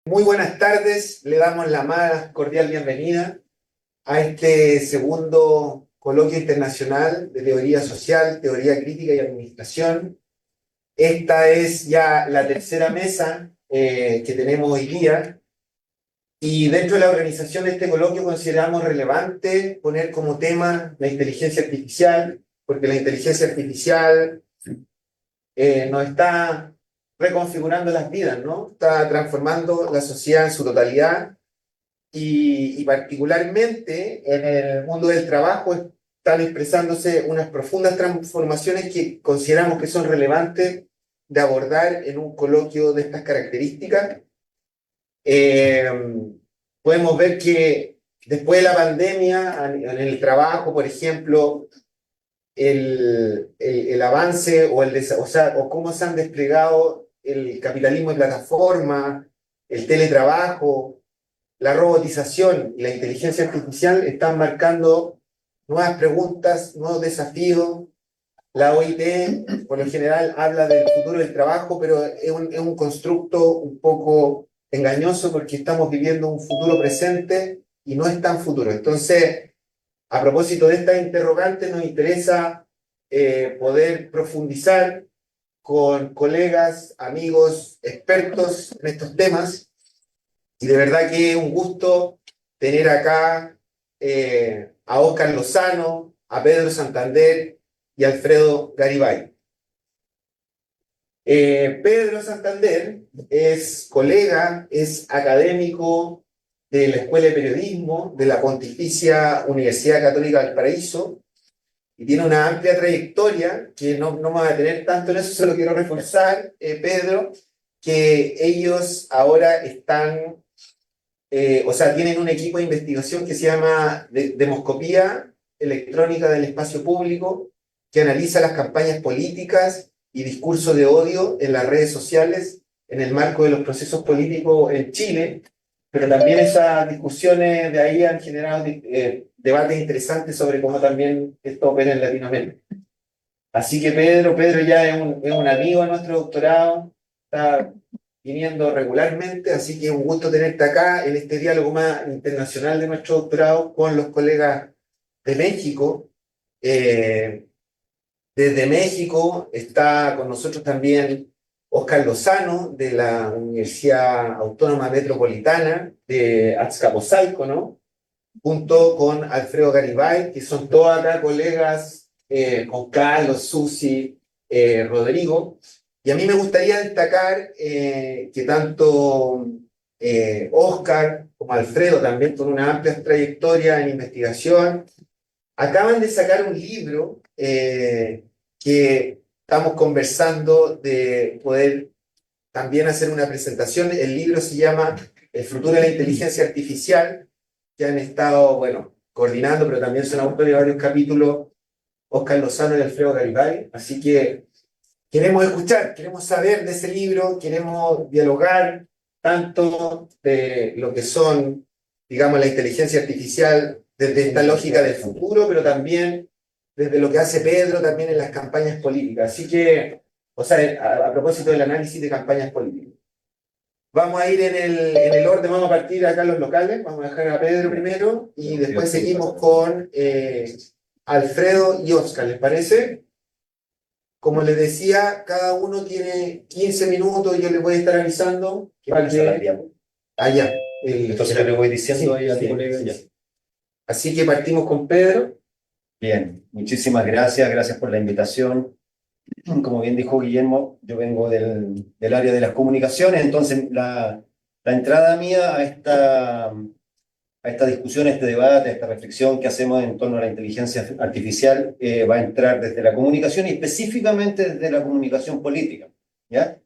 Muy buenas tardes, le damos la más cordial bienvenida a este segundo coloquio internacional de teoría social, teoría crítica y administración. Esta es ya la tercera mesa que tenemos hoy día y dentro de la organización de este coloquio consideramos relevante poner como tema la inteligencia artificial, porque la inteligencia artificial nos está reconfigurando las vidas, ¿no? Está transformando la sociedad en su totalidad y particularmente en el mundo del trabajo están expresándose unas profundas transformaciones que consideramos que son relevantes de abordar en un coloquio de estas características. Eh, Podemos ver que después de la pandemia, en el trabajo, por ejemplo, el avance o cómo se han desplegado el capitalismo de plataforma, el teletrabajo, la robotización y la inteligencia artificial están marcando nuevas preguntas, nuevos desafíos. La OIT, por lo general, habla del futuro del trabajo, pero es un constructo un poco engañoso porque estamos viviendo un futuro presente y no es tan futuro. Entonces, a propósito de estas interrogantes, nos interesa poder profundizar con colegas, amigos, expertos en estos temas. Y de verdad que es un gusto tener acá a Óscar Lozano, a Pedro Santander y a Alfredo Garibay. Pedro Santander es colega, es académico de la Escuela de Periodismo de la Pontificia Universidad Católica del Paraíso y tiene una amplia trayectoria que no me voy a tener tanto en eso, solo quiero reforzar, Pedro, que ellos ahora están tienen un equipo de investigación que se llama Demoscopía Electrónica del Espacio Público, que analiza las campañas políticas y discurso de odio en las redes sociales en el marco de los procesos políticos en Chile, pero también esas discusiones de ahí han generado debates interesantes sobre cómo también esto opera en Latinoamérica. Así que Pedro ya es un amigo de nuestro doctorado, está viniendo regularmente, así que es un gusto tenerte acá en este diálogo más internacional de nuestro doctorado con los colegas de México. Eh, Desde México está con nosotros también Óscar Lozano de la Universidad Autónoma Metropolitana de Azcapotzalco, ¿no? Junto con Alfredo Garibay, que son todos acá colegas, con Carlos, Susi, Rodrigo. Y a mí me gustaría destacar que tanto Oscar como Alfredo, también con una amplia trayectoria en investigación, acaban de sacar un libro que estamos conversando de poder también hacer una presentación. El libro se llama El futuro de la inteligencia artificial, que han estado, bueno, coordinando, pero también son autores de varios capítulos, Óscar Lozano y Alfredo Garibay. Así que queremos escuchar, queremos saber de ese libro, queremos dialogar tanto de lo que son, digamos, la inteligencia artificial desde esta lógica del futuro, pero también desde lo que hace Pedro también en las campañas políticas. Así que, a propósito del análisis de campañas políticas. Vamos a ir en el orden, vamos a partir acá en los locales, vamos a dejar a Pedro primero y después seguimos con Alfredo y Oscar, ¿les parece? Como les decía, cada uno tiene 15 minutos, yo les voy a estar avisando. Ya. Entonces yo le voy diciendo ahí a tu colega ya. Así que partimos con Pedro. Bien, muchísimas gracias, gracias por la invitación. Como bien dijo Guillermo, yo vengo del área de las comunicaciones, entonces la entrada mía a esta discusión, a este debate, a esta reflexión que hacemos en torno a la inteligencia artificial va a entrar desde la comunicación y específicamente desde la comunicación política. ¿Ya?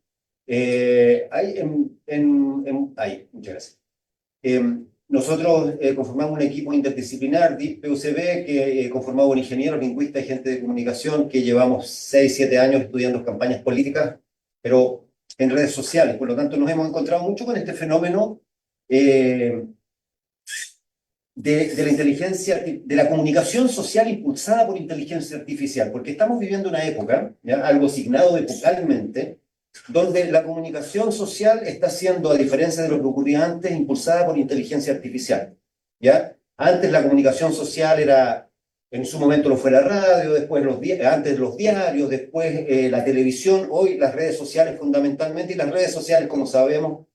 Muchas gracias. Nosotros conformamos un equipo interdisciplinar, DIP-PUCB, que conformado por ingenieros, lingüistas y gente de comunicación que llevamos 6, 7 años estudiando campañas políticas, pero en redes sociales. Por lo tanto, nos hemos encontrado mucho con este fenómeno de la inteligencia, de la comunicación social impulsada por inteligencia artificial, porque estamos viviendo una época, ¿ya? Algo asignado epocalmente, donde la comunicación social está siendo, a diferencia de lo que ocurría antes, impulsada por inteligencia artificial, ¿ya? Antes la comunicación social era, en su momento lo fue la radio, después antes los diarios, después la televisión, hoy las redes sociales fundamentalmente, y las redes sociales, como sabemos,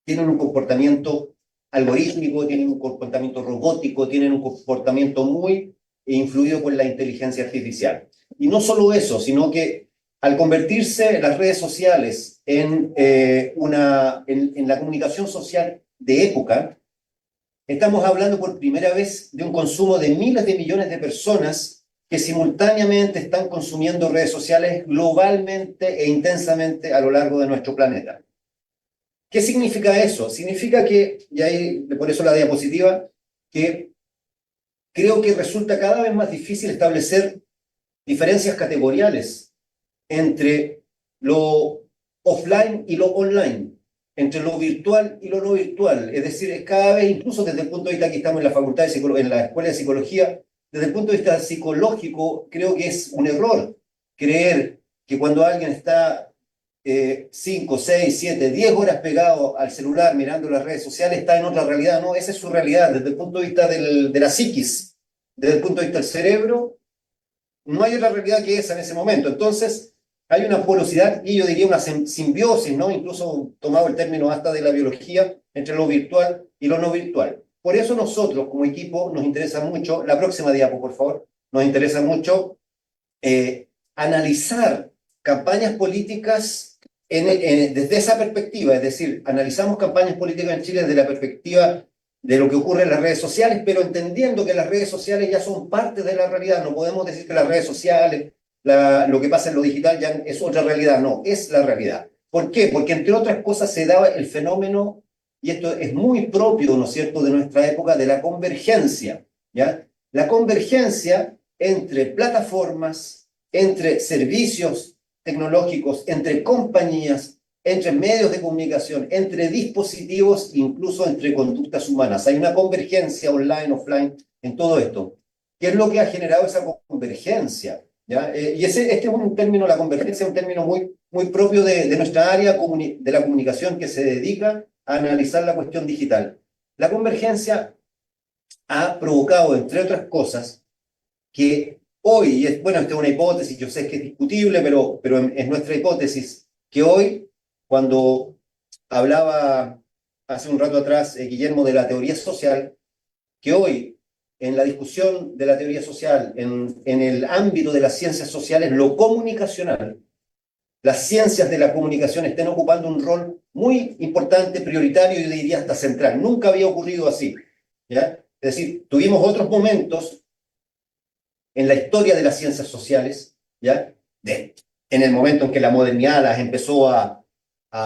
tienen un comportamiento algorítmico, tienen un comportamiento robótico, tienen un comportamiento muy influido por la inteligencia artificial. Y no solo eso, sino que al convertirse las redes sociales en la comunicación social de época, estamos hablando por primera vez de un consumo de miles de millones de personas que simultáneamente están consumiendo redes sociales globalmente e intensamente a lo largo de nuestro planeta. ¿Qué significa eso? Significa que, y ahí por eso la diapositiva, que creo que resulta cada vez más difícil establecer diferencias categoriales entre lo offline y lo online, entre lo virtual y lo no virtual. Es decir, cada vez, incluso desde el punto de vista, aquí estamos en la facultad de en la escuela de psicología, desde el punto de vista psicológico, creo que es un error creer que cuando alguien está 5, 6, 7, 10 horas pegado al celular mirando las redes sociales está en otra realidad. No, esa es su realidad desde el punto de vista de la psiquis, desde el punto de vista del cerebro. No hay otra realidad que esa en ese momento. Entonces, hay una porosidad y yo diría una simbiosis, ¿no? Incluso tomado el término hasta de la biología, entre lo virtual y lo no virtual. Por eso nosotros, como equipo, nos interesa mucho, la próxima diapo, por favor, nos interesa mucho analizar campañas políticas desde esa perspectiva, es decir, analizamos campañas políticas en Chile desde la perspectiva de lo que ocurre en las redes sociales, pero entendiendo que las redes sociales ya son parte de la realidad. No podemos decir que las redes sociales, lo que pasa en lo digital ya es otra realidad. No, es la realidad. ¿Por qué? Porque entre otras cosas se daba el fenómeno, y esto es muy propio, ¿no es cierto?, de nuestra época, de la convergencia, ¿ya? La convergencia entre plataformas, entre servicios tecnológicos, entre compañías, entre medios de comunicación, entre dispositivos, incluso entre conductas humanas. Hay una convergencia online, offline, en todo esto. ¿Qué es lo que ha generado esa convergencia? ¿Ya? Y este es un término, la convergencia es un término muy propio de nuestra área de la comunicación que se dedica a analizar la cuestión digital. La convergencia ha provocado, entre otras cosas, que hoy, bueno, esta es una hipótesis, yo sé que es discutible, pero es nuestra hipótesis, que hoy, cuando hablaba hace un rato atrás Guillermo de la teoría social, que hoy, en la discusión de la teoría social, en el ámbito de las ciencias sociales, lo comunicacional, las ciencias de la comunicación estén ocupando un rol muy importante, prioritario, y yo diría hasta central. Nunca había ocurrido así, ¿ya? Es decir, tuvimos otros momentos en la historia de las ciencias sociales, ¿ya? En el momento en que la modernidad las empezó a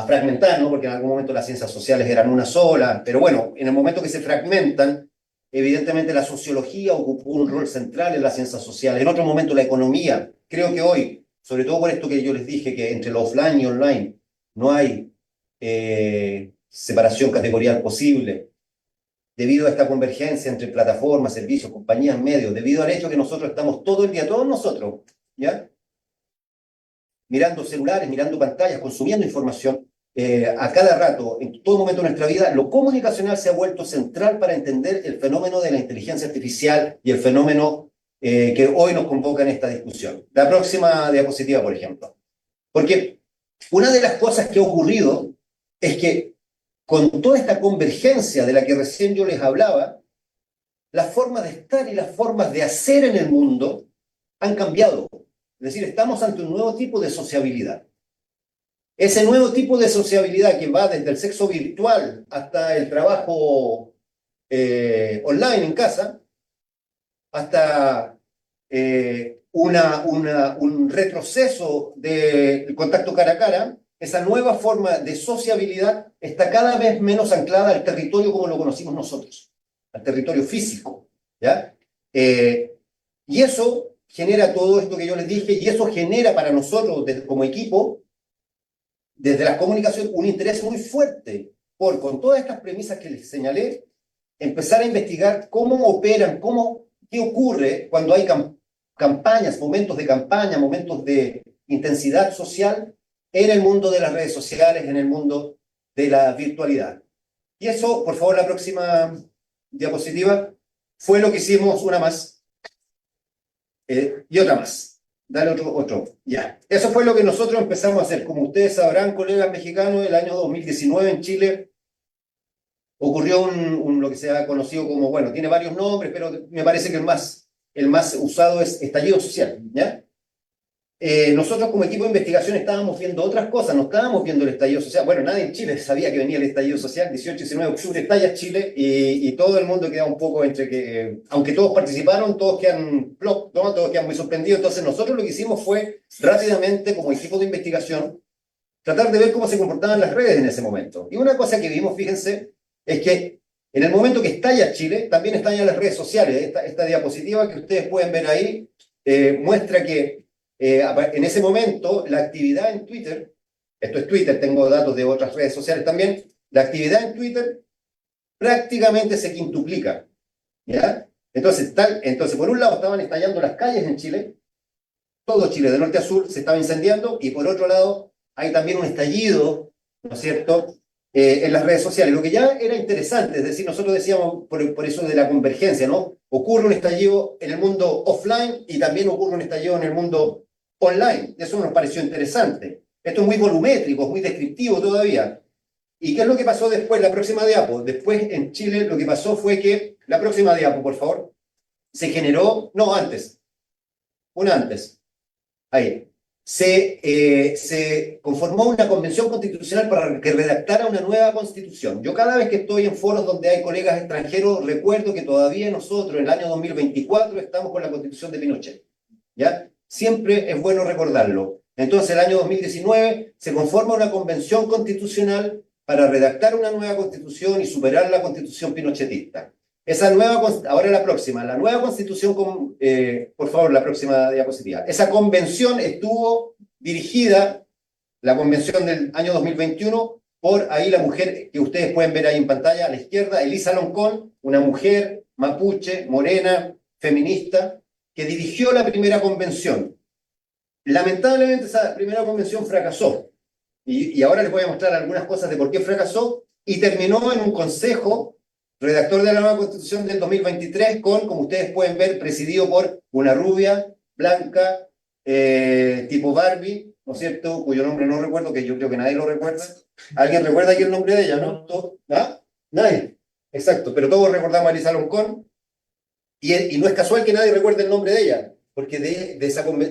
fragmentar, ¿no? Porque en algún momento las ciencias sociales eran una sola, pero bueno, en el momento que se fragmentan, evidentemente la sociología ocupó un rol central en las ciencias sociales, en otro momento la economía. Creo que hoy, sobre todo por esto que yo les dije, que entre lo offline y online no hay separación categorial posible, debido a esta convergencia entre plataformas, servicios, compañías, medios, debido al hecho que nosotros estamos todo el día, todos nosotros, ¿ya? Mirando celulares, mirando pantallas, consumiendo información a cada rato, en todo momento de nuestra vida, lo comunicacional se ha vuelto central para entender el fenómeno de la inteligencia artificial y el fenómeno que hoy nos convoca en esta discusión. La próxima diapositiva, por ejemplo. Porque una de las cosas que ha ocurrido es que con toda esta convergencia de la que recién yo les hablaba, las formas de estar y las formas de hacer en el mundo han cambiado. Es decir, estamos ante un nuevo tipo de sociabilidad. Ese nuevo tipo de sociabilidad que va desde el sexo virtual hasta el trabajo online en casa, hasta un retroceso del contacto cara a cara, esa nueva forma de sociabilidad está cada vez menos anclada al territorio como lo conocimos nosotros, al territorio físico, ¿ya? Y eso genera todo esto que yo les dije, y eso genera para nosotros como equipo, desde las comunicaciones, un interés muy fuerte por, con todas estas premisas que les señalé, empezar a investigar cómo operan, qué ocurre cuando hay campañas, momentos de campaña, momentos de intensidad social en el mundo de las redes sociales, en el mundo de la virtualidad. Y eso, por favor, la próxima diapositiva, fue lo que hicimos una más y otra más. Dale otro. Ya. Eso fue lo que nosotros empezamos a hacer. Como ustedes sabrán, colegas mexicanos, el año 2019 en Chile ocurrió lo que se ha conocido como, bueno, tiene varios nombres, pero me parece que el más usado es estallido social, ¿ya? Nosotros como equipo de investigación estábamos viendo otras cosas, no estábamos viendo el estallido social. Bueno, nadie en Chile sabía que venía el estallido social, 18 y 19 de octubre estalla Chile y todo el mundo queda un poco entre que, aunque todos participaron, todos quedan plop, ¿no? Todos quedan muy sorprendidos. Entonces nosotros lo que hicimos fue rápidamente como equipo de investigación tratar de ver cómo se comportaban las redes en ese momento. Y una cosa que vimos, fíjense, es que en el momento que estalla Chile, también estallan las redes sociales. Esta diapositiva que ustedes pueden ver ahí muestra que en ese momento, la actividad en Twitter, esto es Twitter, tengo datos de otras redes sociales también, la actividad en Twitter prácticamente se quintuplica, ¿ya? Entonces, por un lado estaban estallando las calles en Chile, todo Chile, de norte a sur, se estaba incendiando, y por otro lado, hay también un estallido, ¿no es cierto?, en las redes sociales, lo que ya era interesante, es decir, nosotros decíamos por eso de la convergencia, ¿no? Ocurre un estallido en el mundo offline y también ocurre un estallido en el mundo online. Eso nos pareció interesante. Esto es muy volumétrico, es muy descriptivo todavía. ¿Y qué es lo que pasó después? La próxima diapo. Después en Chile lo que pasó fue que, la próxima diapo, por favor, se generó, no, antes, una antes, ahí. Se conformó una convención constitucional para que redactara una nueva constitución. Yo cada vez que estoy en foros donde hay colegas extranjeros, recuerdo que todavía nosotros, en el año 2024, estamos con la constitución de Pinochet, ¿ya? Siempre es bueno recordarlo. Entonces, el año 2019 se conforma una convención constitucional para redactar una nueva constitución y superar la constitución pinochetista. Esa nueva, ahora la próxima, la nueva constitución, por favor, la próxima diapositiva. Esa convención estuvo dirigida, la convención del año 2021, por ahí la mujer que ustedes pueden ver ahí en pantalla a la izquierda, Elisa Loncón, una mujer mapuche, morena, feminista, que dirigió la primera convención. Lamentablemente esa primera convención fracasó. Y ahora les voy a mostrar algunas cosas de por qué fracasó, y terminó en un consejo redactor de la nueva constitución del 2023 con, como ustedes pueden ver, presidido por una rubia, blanca, tipo Barbie, ¿no es cierto?, cuyo nombre no recuerdo, que yo creo que nadie lo recuerda. ¿Alguien recuerda aquí el nombre de ella, no? ¿Ah? Nadie. Exacto, pero todos recordamos a Elisa Loncón, y no es casual que nadie recuerde el nombre de ella, porque de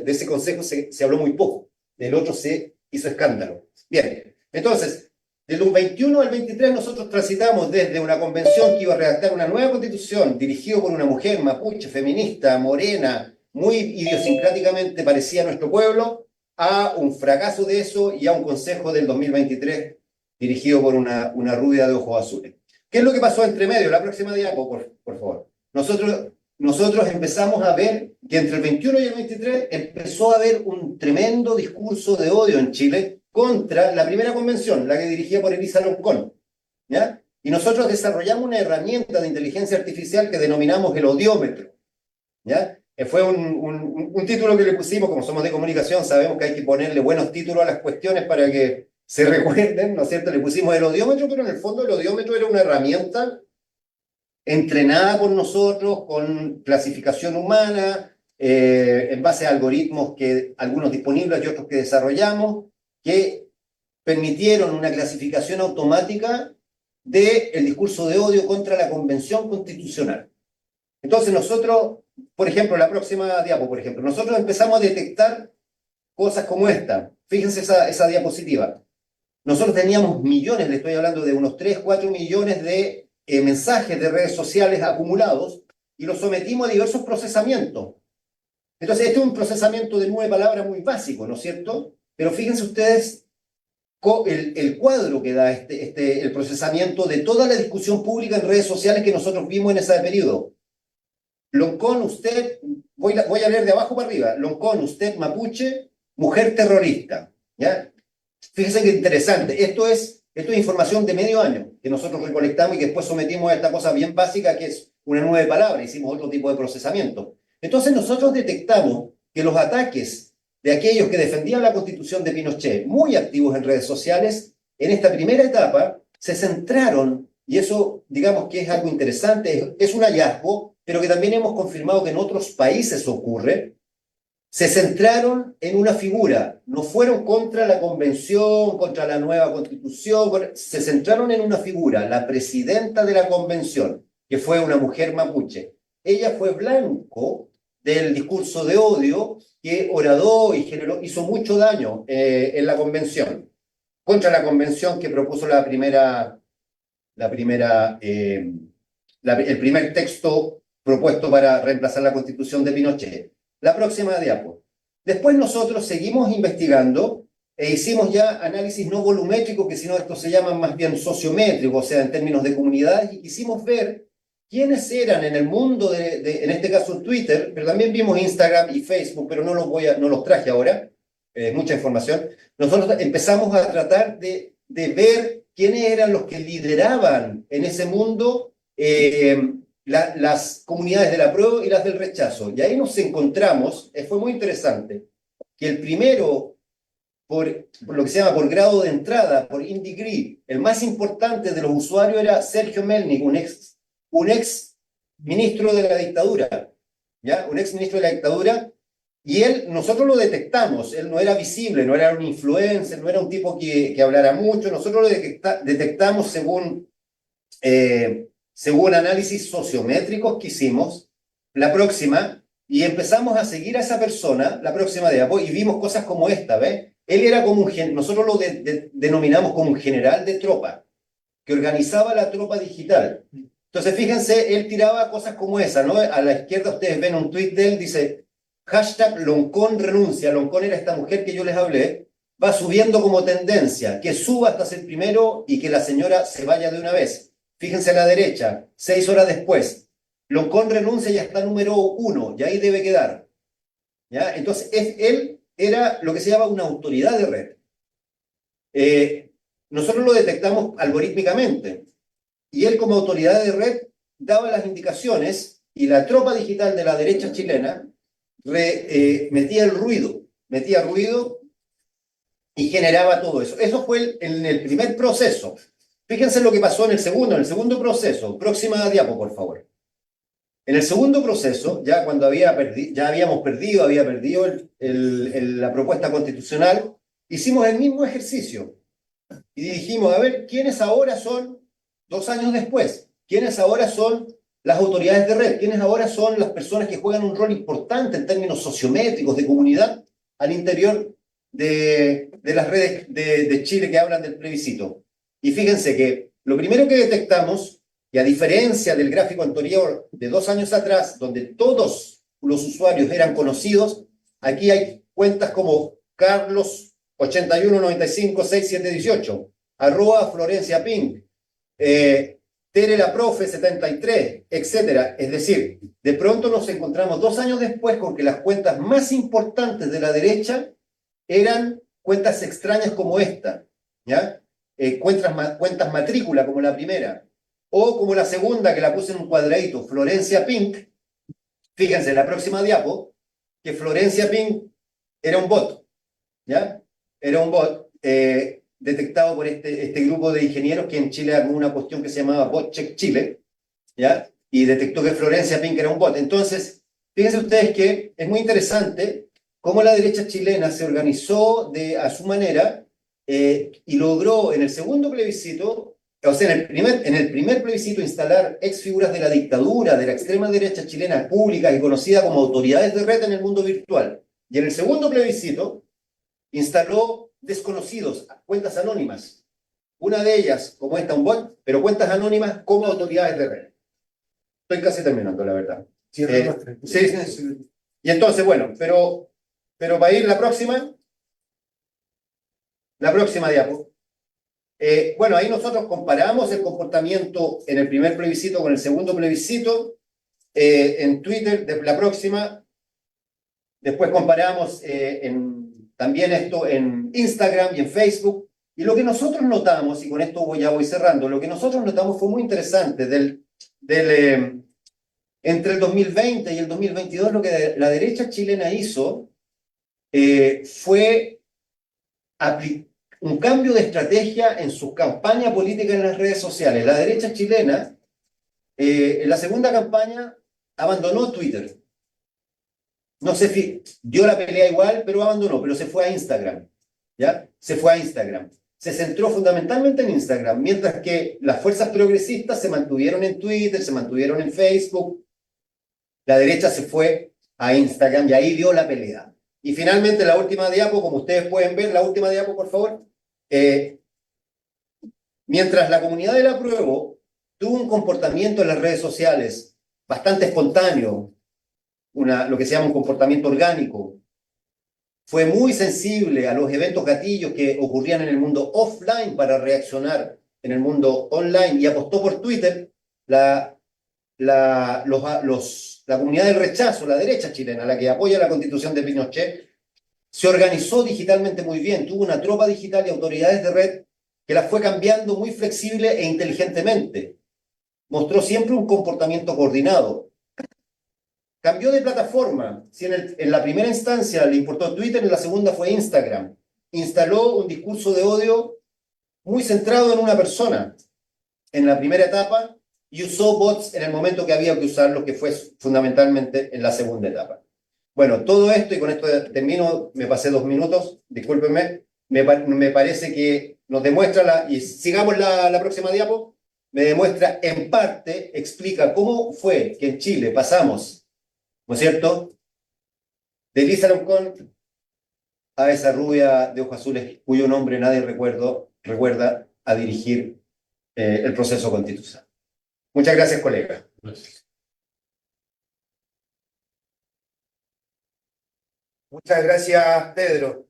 ese consejo se habló muy poco, del otro se hizo escándalo. Bien, entonces, del 21 al 23 nosotros transitamos desde una convención que iba a redactar una nueva constitución, dirigido por una mujer mapuche, feminista, morena, muy idiosincráticamente parecida a nuestro pueblo, a un fracaso de eso y a un consejo del 2023 dirigido por una rubia de ojos azules. ¿Qué es lo que pasó entre medio? La próxima diapo, por favor. Nosotros empezamos a ver que entre el 21 y el 23 empezó a haber un tremendo discurso de odio en Chile contra la primera convención, la que dirigía por Elisa Loncón, ¿ya? Y nosotros desarrollamos una herramienta de inteligencia artificial que denominamos el odiómetro, ¿ya? Fue un título que le pusimos, como somos de comunicación, sabemos que hay que ponerle buenos títulos a las cuestiones para que se recuerden, ¿no es cierto? Le pusimos el odiómetro, pero en el fondo el odiómetro era una herramienta entrenada por nosotros, con clasificación humana, en base a algoritmos que algunos disponibles y otros que desarrollamos, que permitieron una clasificación automática del discurso de odio contra la Convención Constitucional. Entonces nosotros, por ejemplo, la próxima diapo, por ejemplo, nosotros empezamos a detectar cosas como esta. Fíjense esa diapositiva. Nosotros teníamos millones, le estoy hablando de unos 3, 4 millones de mensajes de redes sociales acumulados, y los sometimos a diversos procesamientos. Entonces, este es un procesamiento de 9 palabras muy básico, ¿no es cierto? Pero fíjense ustedes el cuadro que da el procesamiento de toda la discusión pública en redes sociales que nosotros vimos en ese periodo. Loncón, usted, voy a leer de abajo para arriba. Loncón, usted, mapuche, mujer terrorista, ¿ya? Fíjense qué interesante. Esto es información de medio año que nosotros recolectamos y que después sometimos a esta cosa bien básica que es una 9 palabras. Hicimos otro tipo de procesamiento. Entonces nosotros detectamos que los ataques de aquellos que defendían la constitución de Pinochet, muy activos en redes sociales, en esta primera etapa se centraron, y eso digamos que es algo interesante, es un hallazgo, pero que también hemos confirmado que en otros países ocurre, se centraron en una figura, no fueron contra la convención, contra la nueva constitución, se centraron en una figura, la presidenta de la convención, que fue una mujer mapuche. Ella fue blanco del discurso de odio que horadó y generó, hizo mucho daño en la convención, contra la convención que propuso el primer texto propuesto para reemplazar la constitución de Pinochet. La próxima diapo. Después nosotros seguimos investigando e hicimos ya análisis no volumétricos, que si no esto se llama más bien sociométricos, o sea, en términos de comunidades, y quisimos ver quiénes eran en el mundo, en este caso Twitter, pero también vimos Instagram y Facebook, pero no los traje ahora, mucha información. Nosotros empezamos a tratar de ver quiénes eran los que lideraban en ese mundo las comunidades del apruebo y las del rechazo. Y ahí nos encontramos, fue muy interesante, que el primero, por lo que se llama por grado de entrada, por in degree, el más importante de los usuarios era Sergio Melnik, un ex ministro de la dictadura, ¿ya? Un ex ministro de la dictadura, y nosotros lo detectamos, él no era visible, no era un influencer, no era un tipo que hablara mucho, nosotros lo detectamos según análisis sociométricos que hicimos, la próxima, y empezamos a seguir a esa persona, la próxima diapo, y vimos cosas como esta, ¿ves? Él era como nosotros lo denominamos como un general de tropa, que organizaba la tropa digital. Entonces, fíjense, él tiraba cosas como esa, ¿no? A la izquierda ustedes ven un tuit de él, dice, hashtag Loncón renuncia. Loncón era esta mujer que yo les hablé, va subiendo como tendencia, que suba hasta ser primero y que la señora se vaya de una vez. Fíjense a la derecha, 6 horas después, Loncón renuncia y ya está número 1, y ahí debe quedar. ¿Ya? Entonces, él era lo que se llama una autoridad de red. Nosotros lo detectamos algorítmicamente, y él como autoridad de red daba las indicaciones, y la tropa digital de la derecha chilena metía ruido y generaba todo eso. Eso fue en el primer proceso. Fíjense lo que pasó en el segundo proceso. Próxima diapo, por favor. En el segundo proceso, ya cuando había perdido la propuesta constitucional, hicimos el mismo ejercicio y dijimos, a ver, ¿quiénes ahora son, 2 años después, quiénes ahora son las autoridades de red, quiénes ahora son las personas que juegan un rol importante en términos sociométricos de comunidad al interior de las redes de Chile que hablan del plebiscito? Y fíjense que lo primero que detectamos, y a diferencia del gráfico anterior de 2 años atrás, donde todos los usuarios eran conocidos, aquí hay cuentas como Carlos 81956718, @Florencia Pink, Tere la Profe 73, etc. Es decir, de pronto nos encontramos 2 años después con que las cuentas más importantes de la derecha eran cuentas extrañas como esta, ¿ya? Cuentas matrícula como la primera, o como la segunda que la puse en un cuadradito, Florencia Pink. Fíjense en la próxima diapo que Florencia Pink era un bot, ¿ya? Era un bot detectado por este grupo de ingenieros que en Chile armó una cuestión que se llamaba Bot Check Chile, ¿ya? Y detectó que Florencia Pink era un bot. Entonces, fíjense ustedes que es muy interesante cómo la derecha chilena se organizó a su manera y logró en el segundo plebiscito, o sea, en el primer plebiscito instalar ex figuras de la dictadura, de la extrema derecha chilena pública y conocida como autoridades de red en el mundo virtual. Y en el segundo plebiscito instaló desconocidos, cuentas anónimas. Una de ellas, como esta, un bot, pero cuentas anónimas como autoridades de red. Estoy casi terminando, la verdad. Sí. Y entonces, bueno, pero para ir la próxima diapo. Bueno, ahí nosotros comparamos el comportamiento en el primer plebiscito con el segundo plebiscito. En Twitter, de la próxima. Después comparamos también esto en Instagram y en Facebook. Y lo que nosotros notamos, y con esto ya voy cerrando, lo que nosotros notamos fue muy interesante. Entre el 2020 y el 2022, lo que la derecha chilena hizo fue un cambio de estrategia en su campaña política en las redes sociales. La derecha chilena, en la segunda campaña, abandonó Twitter. No sé si dio la pelea igual, pero abandonó, pero se fue a Instagram. ¿Ya? Se fue a Instagram. Se centró fundamentalmente en Instagram, mientras que las fuerzas progresistas se mantuvieron en Twitter, se mantuvieron en Facebook. La derecha se fue a Instagram y ahí dio la pelea. Y finalmente la última diapo, como ustedes pueden ver, la última diapo, por favor. Mientras la comunidad del apruebo tuvo un comportamiento en las redes sociales bastante espontáneo, lo que se llama un comportamiento orgánico, fue muy sensible a los eventos gatillos que ocurrían en el mundo offline para reaccionar en el mundo online y apostó por Twitter, la comunidad del rechazo, la derecha chilena, la que apoya la constitución de Pinochet, se organizó digitalmente muy bien, tuvo una tropa digital y autoridades de red que la fue cambiando muy flexible e inteligentemente. Mostró siempre un comportamiento coordinado. Cambió de plataforma. Si en la primera instancia le importó Twitter, en la segunda fue Instagram. Instaló un discurso de odio muy centrado en una persona en la primera etapa y usó bots en el momento que había que usarlos, que fue fundamentalmente en la segunda etapa. Bueno, todo esto, y con esto termino, me pasé 2 minutos, discúlpenme, me parece que nos demuestra, y sigamos la próxima diapo, me demuestra en parte, explica cómo fue que en Chile pasamos, ¿no es cierto?, de Lisa Loncón a esa rubia de ojos azules cuyo nombre nadie recuerda a dirigir el proceso constitucional. Muchas gracias, colega. Muchas gracias, Pedro.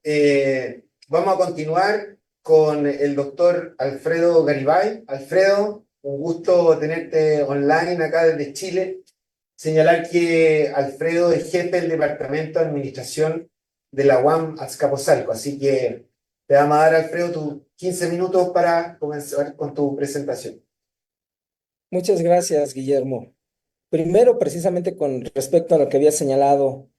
Vamos a continuar con el doctor Alfredo Garibay. Alfredo, un gusto tenerte online acá desde Chile. Señalar que Alfredo es jefe del Departamento de Administración de la UAM Azcapotzalco. Así que te vamos a dar, Alfredo, tus 15 minutos para comenzar con tu presentación. Muchas gracias, Guillermo. Primero, precisamente con respecto a lo que había señalado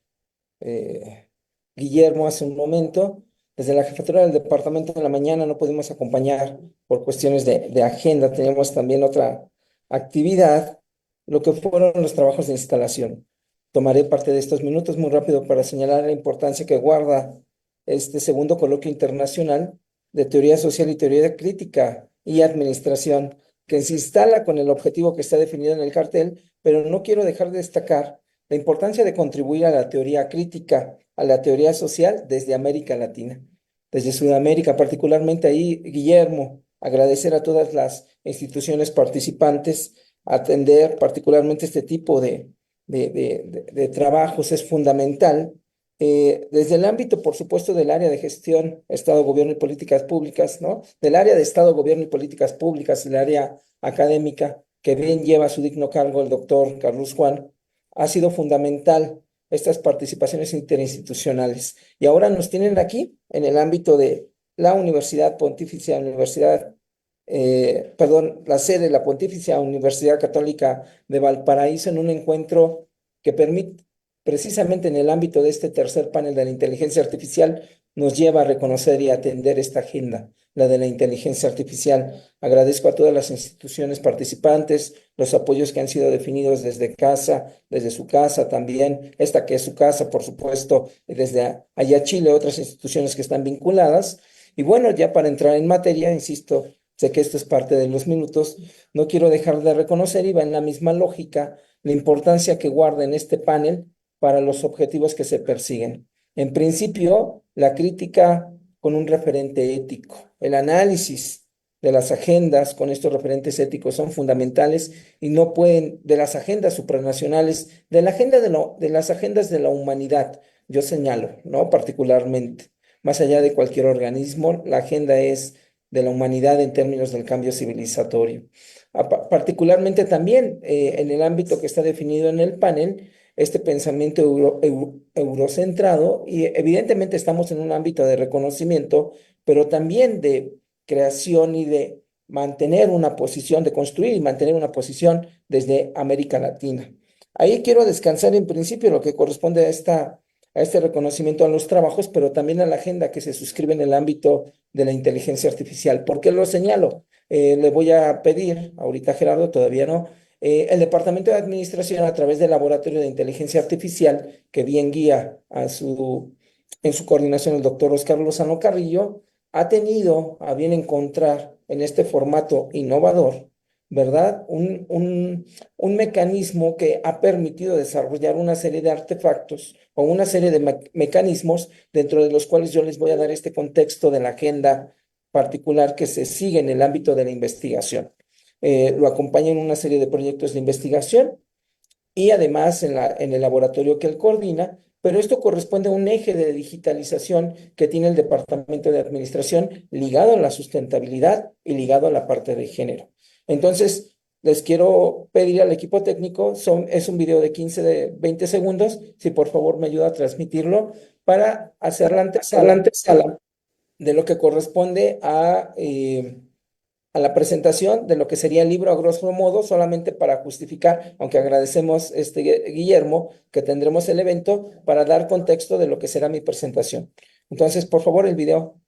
Guillermo hace un momento, desde la jefatura del departamento de la mañana no pudimos acompañar por cuestiones de agenda, teníamos también otra actividad, lo que fueron los trabajos de instalación. Tomaré parte de estos minutos muy rápido para señalar la importancia que guarda este segundo coloquio internacional de teoría social y teoría crítica y administración, que se instala con el objetivo que está definido en el cartel, pero no quiero dejar de destacar la importancia de contribuir a la teoría crítica, a la teoría social desde América Latina, desde Sudamérica, particularmente ahí, Guillermo, agradecer a todas las instituciones participantes, atender particularmente este tipo de trabajos es fundamental. Desde el ámbito, por supuesto, del área de gestión, Estado, Gobierno y Políticas Públicas, ¿no? Del área de Estado, Gobierno y Políticas Públicas, el área académica, que bien lleva a su digno cargo el doctor Carlos Juan, ha sido fundamental estas participaciones interinstitucionales. Y ahora nos tienen aquí en el ámbito de la Universidad Pontificia, la sede de la Pontificia Universidad Católica de Valparaíso, en un encuentro que permite, precisamente en el ámbito de este tercer panel de la inteligencia artificial, nos lleva a reconocer y atender esta agenda, la de la inteligencia artificial. Agradezco a todas las instituciones participantes, los apoyos que han sido definidos desde casa, desde su casa también, esta que es su casa, por supuesto, desde allá Chile, otras instituciones que están vinculadas. Y bueno, ya para entrar en materia, insisto, sé que esto es parte de los minutos, no quiero dejar de reconocer, y va en la misma lógica, la importancia que guarda en este panel para los objetivos que se persiguen. En principio, la crítica con un referente ético, el análisis de las agendas con estos referentes éticos son fundamentales y no pueden, de las agendas supranacionales, de la agenda de las agendas de la humanidad, yo señalo, ¿no? Particularmente, más allá de cualquier organismo, la agenda es de la humanidad en términos del cambio civilizatorio. Particularmente también en el ámbito que está definido en el panel, este pensamiento eurocentrado, y evidentemente estamos en un ámbito de reconocimiento, pero también de creación y de mantener una posición, de construir y mantener una posición desde América Latina. Ahí quiero descansar en principio lo que corresponde a esta a este reconocimiento a los trabajos, pero también a la agenda que se suscribe en el ámbito de la inteligencia artificial. ¿Por qué lo señalo? Le voy a pedir, ahorita Gerardo, todavía no, el Departamento de Administración a través del Laboratorio de Inteligencia Artificial, que bien guía en su coordinación el doctor Oscar Lozano Carrillo, ha tenido a bien encontrar en este formato innovador, ¿verdad? Un mecanismo que ha permitido desarrollar una serie de artefactos o una serie de mecanismos dentro de los cuales yo les voy a dar este contexto de la agenda particular que se sigue en el ámbito de la investigación. Lo acompaña en una serie de proyectos de investigación y además en el laboratorio que él coordina, pero esto corresponde a un eje de digitalización que tiene el Departamento de Administración ligado a la sustentabilidad y ligado a la parte de género. Entonces, les quiero pedir al equipo técnico, es un video de 15, de 20 segundos, si por favor me ayuda a transmitirlo para hacer la antesala de lo que corresponde a la presentación de lo que sería el libro a grosso modo, solamente para justificar, aunque agradecemos Guillermo, que tendremos el evento para dar contexto de lo que será mi presentación. Entonces, por favor, el video.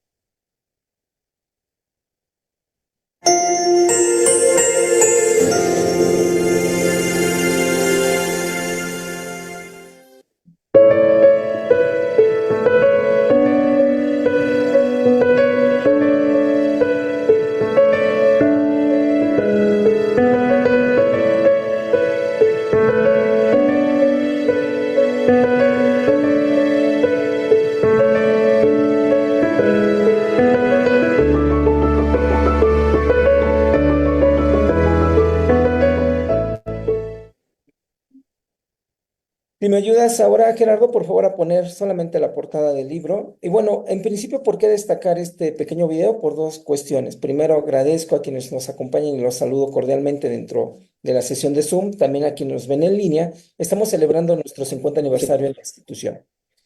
Si me ayudas ahora, Gerardo, por favor, a poner solamente la portada del libro. Y bueno, en principio, ¿por qué destacar este pequeño video? Por dos cuestiones. Primero, agradezco a quienes nos acompañan y los saludo cordialmente dentro de la sesión de Zoom, también a quienes nos ven en línea. Estamos celebrando nuestro 50 aniversario en la institución.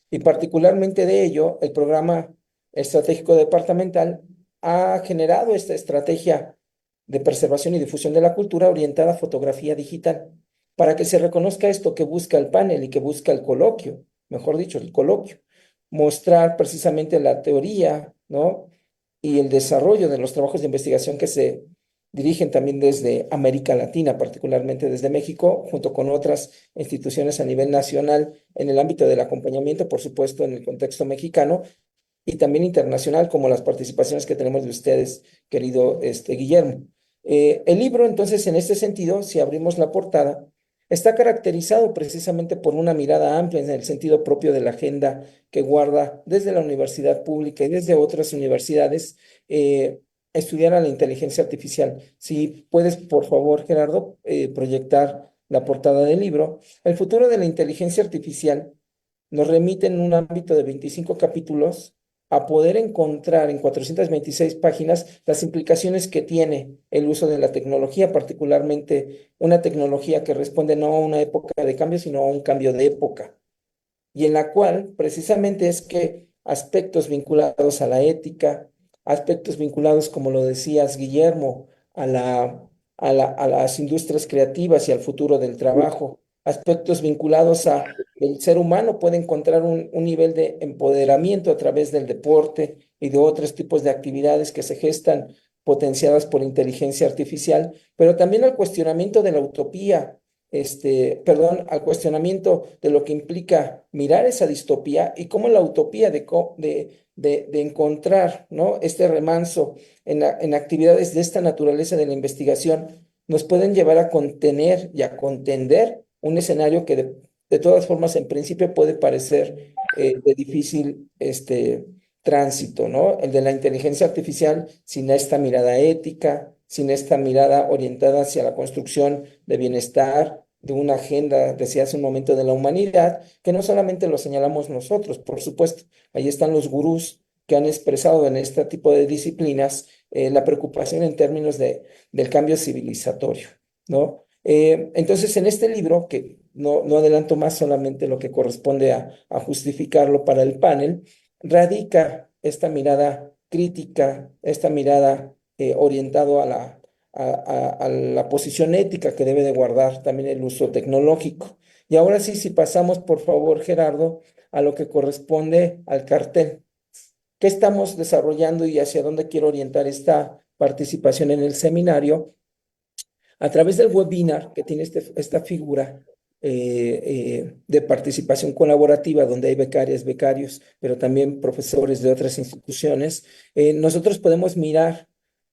Y particularmente de ello, el programa estratégico departamental ha generado esta estrategia de preservación y difusión de la cultura orientada a fotografía digital para que se reconozca esto que busca el panel y que busca el coloquio, mejor dicho, el coloquio, mostrar precisamente la teoría, ¿no? Y el desarrollo de los trabajos de investigación que se dirigen también desde América Latina, particularmente desde México, junto con otras instituciones a nivel nacional en el ámbito del acompañamiento, por supuesto, en el contexto mexicano, y también internacional, como las participaciones que tenemos de ustedes, querido Guillermo. El libro, entonces, en este sentido, si abrimos la portada, está caracterizado precisamente por una mirada amplia en el sentido propio de la agenda que guarda desde la universidad pública y desde otras universidades estudiar a la inteligencia artificial. Si puedes, por favor, Gerardo, proyectar la portada del libro. El futuro de la inteligencia artificial nos remite en un ámbito de 25 capítulos a poder encontrar en 426 páginas las implicaciones que tiene el uso de la tecnología, particularmente una tecnología que responde no a una época de cambio, sino a un cambio de época, y en la cual precisamente es que aspectos vinculados a la ética, aspectos vinculados, como lo decías, Guillermo, a las industrias creativas y al futuro del trabajo, aspectos vinculados a el ser humano puede encontrar un nivel de empoderamiento a través del deporte y de otros tipos de actividades que se gestan potenciadas por inteligencia artificial, pero también al cuestionamiento de la utopía, perdón, al cuestionamiento de lo que implica mirar esa distopía y cómo la utopía de encontrar, ¿no? Este remanso en actividades de esta naturaleza de la investigación nos pueden llevar a contener y a contender un escenario que de todas formas en principio puede parecer de difícil tránsito, ¿no? El de la inteligencia artificial sin esta mirada ética, sin esta mirada orientada hacia la construcción de bienestar, de una agenda, decía hace un momento, de la humanidad, que no solamente lo señalamos nosotros, por supuesto, ahí están los gurús que han expresado en este tipo de disciplinas la preocupación en términos del cambio civilizatorio, ¿no? Entonces, en este libro, que no adelanto más, solamente lo que corresponde a justificarlo para el panel, radica esta mirada crítica, esta mirada orientado a la posición ética que debe de guardar también el uso tecnológico. Y ahora sí, si pasamos, por favor, Gerardo, a lo que corresponde al cartel. ¿Qué estamos desarrollando y hacia dónde quiero orientar esta participación en el seminario? A través del webinar que tiene esta figura de participación colaborativa, donde hay becarias, becarios, pero también profesores de otras instituciones, nosotros podemos mirar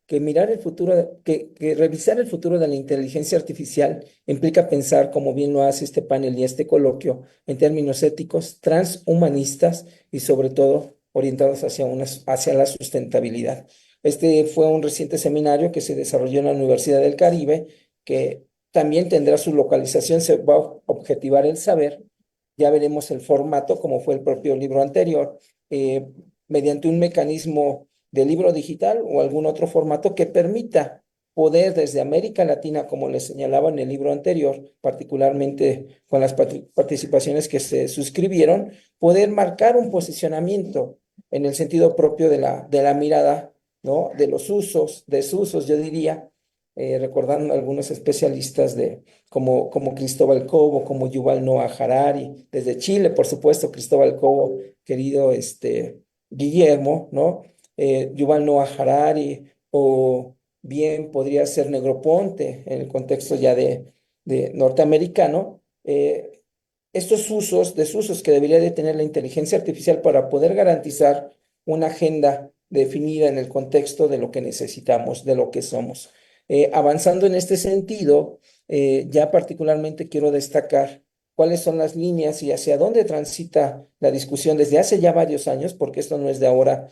el futuro, que revisar el futuro de la inteligencia artificial implica pensar, como bien lo hace este panel y este coloquio, en términos éticos, transhumanistas y sobre todo orientados hacia la sustentabilidad. Este fue un reciente seminario que se desarrolló en la Universidad del Caribe, que también tendrá su localización, se va a objetivar el saber. Ya veremos el formato, como fue el propio libro anterior, eh, mediante un mecanismo de libro digital o algún otro formato que permita poder desde América Latina, como les señalaba en el libro anterior, particularmente con las participaciones que se suscribieron, poder marcar un posicionamiento en el sentido propio de la mirada, ¿no? De los usos, desusos, yo diría, recordando a algunos especialistas como Cristóbal Cobo, como Yuval Noah Harari, desde Chile, por supuesto, Cristóbal Cobo, querido Guillermo, ¿no? Yuval Noah Harari, o bien podría ser Negroponte en el contexto ya de norteamericano, estos usos, desusos que debería de tener la inteligencia artificial para poder garantizar una agenda definida en el contexto de lo que necesitamos, de lo que somos. Avanzando en este sentido, ya particularmente quiero destacar cuáles son las líneas y hacia dónde transita la discusión desde hace ya varios años, porque esto no es de ahora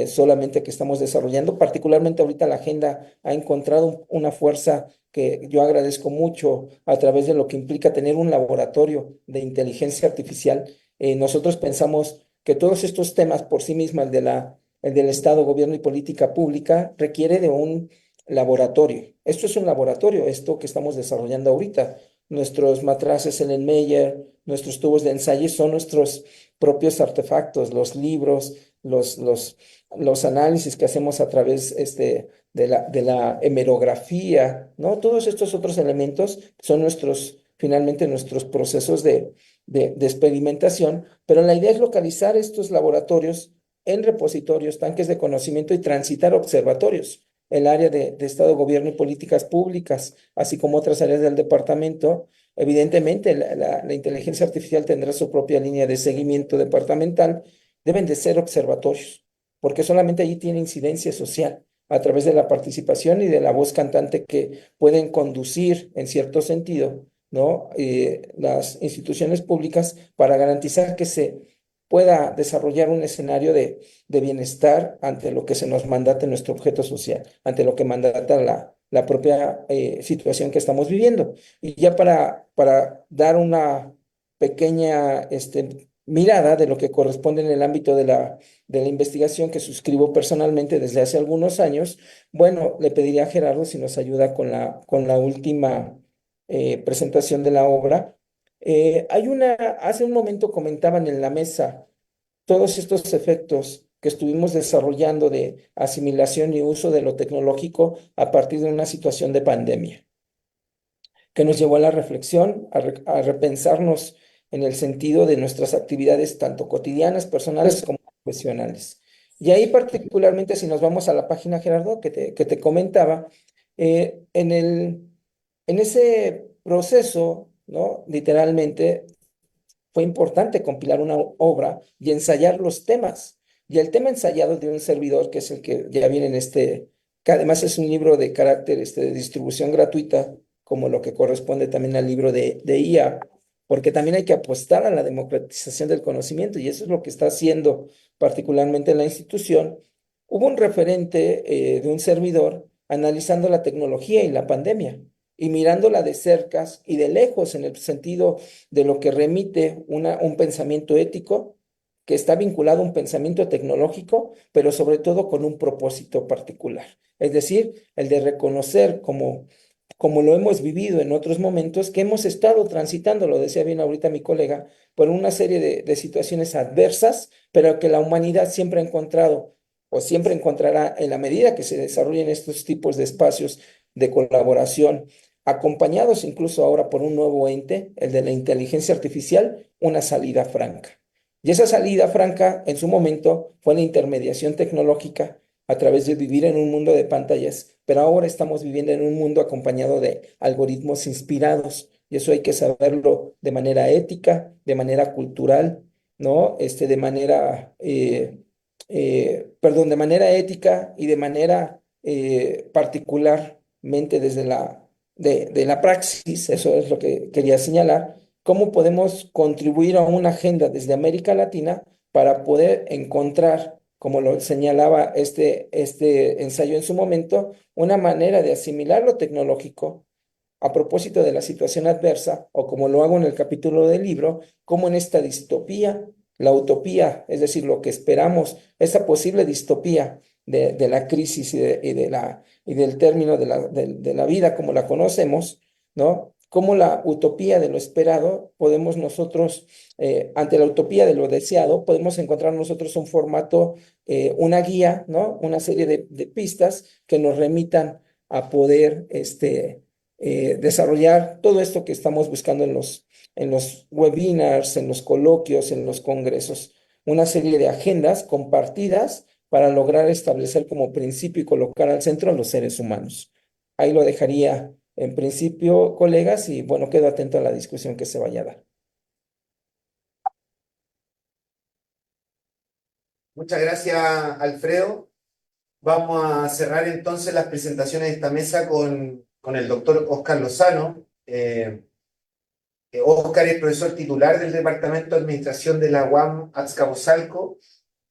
solamente que estamos desarrollando. Particularmente ahorita la agenda ha encontrado una fuerza que yo agradezco mucho a través de lo que implica tener un laboratorio de inteligencia artificial. Nosotros pensamos que todos estos temas por sí mismos, el del Estado, gobierno y política pública, requiere de un laboratorio. Esto es un laboratorio, esto que estamos desarrollando ahorita. Nuestros matraces Ellenmeyer, nuestros tubos de ensayo son nuestros propios artefactos, los libros, los análisis que hacemos a través de la hemerografía, ¿no? Todos estos otros elementos son finalmente nuestros procesos de experimentación, pero la idea es localizar estos laboratorios en repositorios, tanques de conocimiento y transitar observatorios. El área de Estado, Gobierno y Políticas Públicas, así como otras áreas del departamento. Evidentemente, la inteligencia artificial tendrá su propia línea de seguimiento departamental. Deben de ser observatorios, porque solamente allí tiene incidencia social a través de la participación y de la voz cantante que pueden conducir, en cierto sentido, ¿no? Las instituciones públicas para garantizar que se pueda desarrollar un escenario de bienestar ante lo que se nos mandata en nuestro objeto social, ante lo que mandata la propia situación que estamos viviendo. Y ya para dar una pequeña mirada de lo que corresponde en el ámbito de la investigación que suscribo personalmente desde hace algunos años, bueno, le pediría a Gerardo si nos ayuda con la última presentación de la obra. Hace un momento comentaban en la mesa todos estos efectos que estuvimos desarrollando de asimilación y uso de lo tecnológico a partir de una situación de pandemia, que nos llevó a la reflexión, a repensarnos en el sentido de nuestras actividades, tanto cotidianas, personales como profesionales. Y ahí particularmente, si nos vamos a la página, Gerardo, que te comentaba, en ese proceso, ¿no? Literalmente fue importante compilar una obra y ensayar los temas. Y el tema ensayado de un servidor, que es el que ya viene que además es un libro de carácter de distribución gratuita, como lo que corresponde también al libro de IA, porque también hay que apostar a la democratización del conocimiento, y eso es lo que está haciendo particularmente en la institución. Hubo un referente de un servidor analizando la tecnología y la pandemia, y mirándola de cercas y de lejos en el sentido de lo que remite un pensamiento ético que está vinculado a un pensamiento tecnológico, pero sobre todo con un propósito particular. Es decir, el de reconocer como lo hemos vivido en otros momentos, que hemos estado transitando, lo decía bien ahorita mi colega, por una serie de situaciones adversas, pero que la humanidad siempre ha encontrado o siempre encontrará en la medida que se desarrollen estos tipos de espacios de colaboración, acompañados incluso ahora por un nuevo ente, el de la inteligencia artificial, una salida franca. Y esa salida franca en su momento fue la intermediación tecnológica a través de vivir en un mundo de pantallas, pero ahora estamos viviendo en un mundo acompañado de algoritmos inspirados, y eso hay que saberlo de manera ética, de manera cultural, ¿no? De manera, perdón, de manera ética y de manera particularmente desde de la praxis, eso es lo que quería señalar, cómo podemos contribuir a una agenda desde América Latina para poder encontrar, como lo señalaba este ensayo en su momento, una manera de asimilar lo tecnológico a propósito de la situación adversa, o como lo hago en el capítulo del libro, como en esta distopía, la utopía, es decir, lo que esperamos, esta posible distopía de la crisis y del término de la vida como la conocemos, ¿no? Como la utopía de lo esperado, podemos nosotros, ante la utopía de lo deseado, podemos encontrar nosotros un formato, una guía, ¿no? Una serie de pistas que nos remitan a poder, desarrollar todo esto que estamos buscando en los webinars, en los coloquios, en los congresos, una serie de agendas compartidas para lograr establecer como principio y colocar al centro a los seres humanos. Ahí lo dejaría en principio, colegas, y bueno, quedo atento a la discusión que se vaya a dar. Muchas gracias, Alfredo. Vamos a cerrar entonces las presentaciones de esta mesa con el doctor Óscar Lozano. Óscar es profesor titular del Departamento de Administración de la UAM Azcapotzalco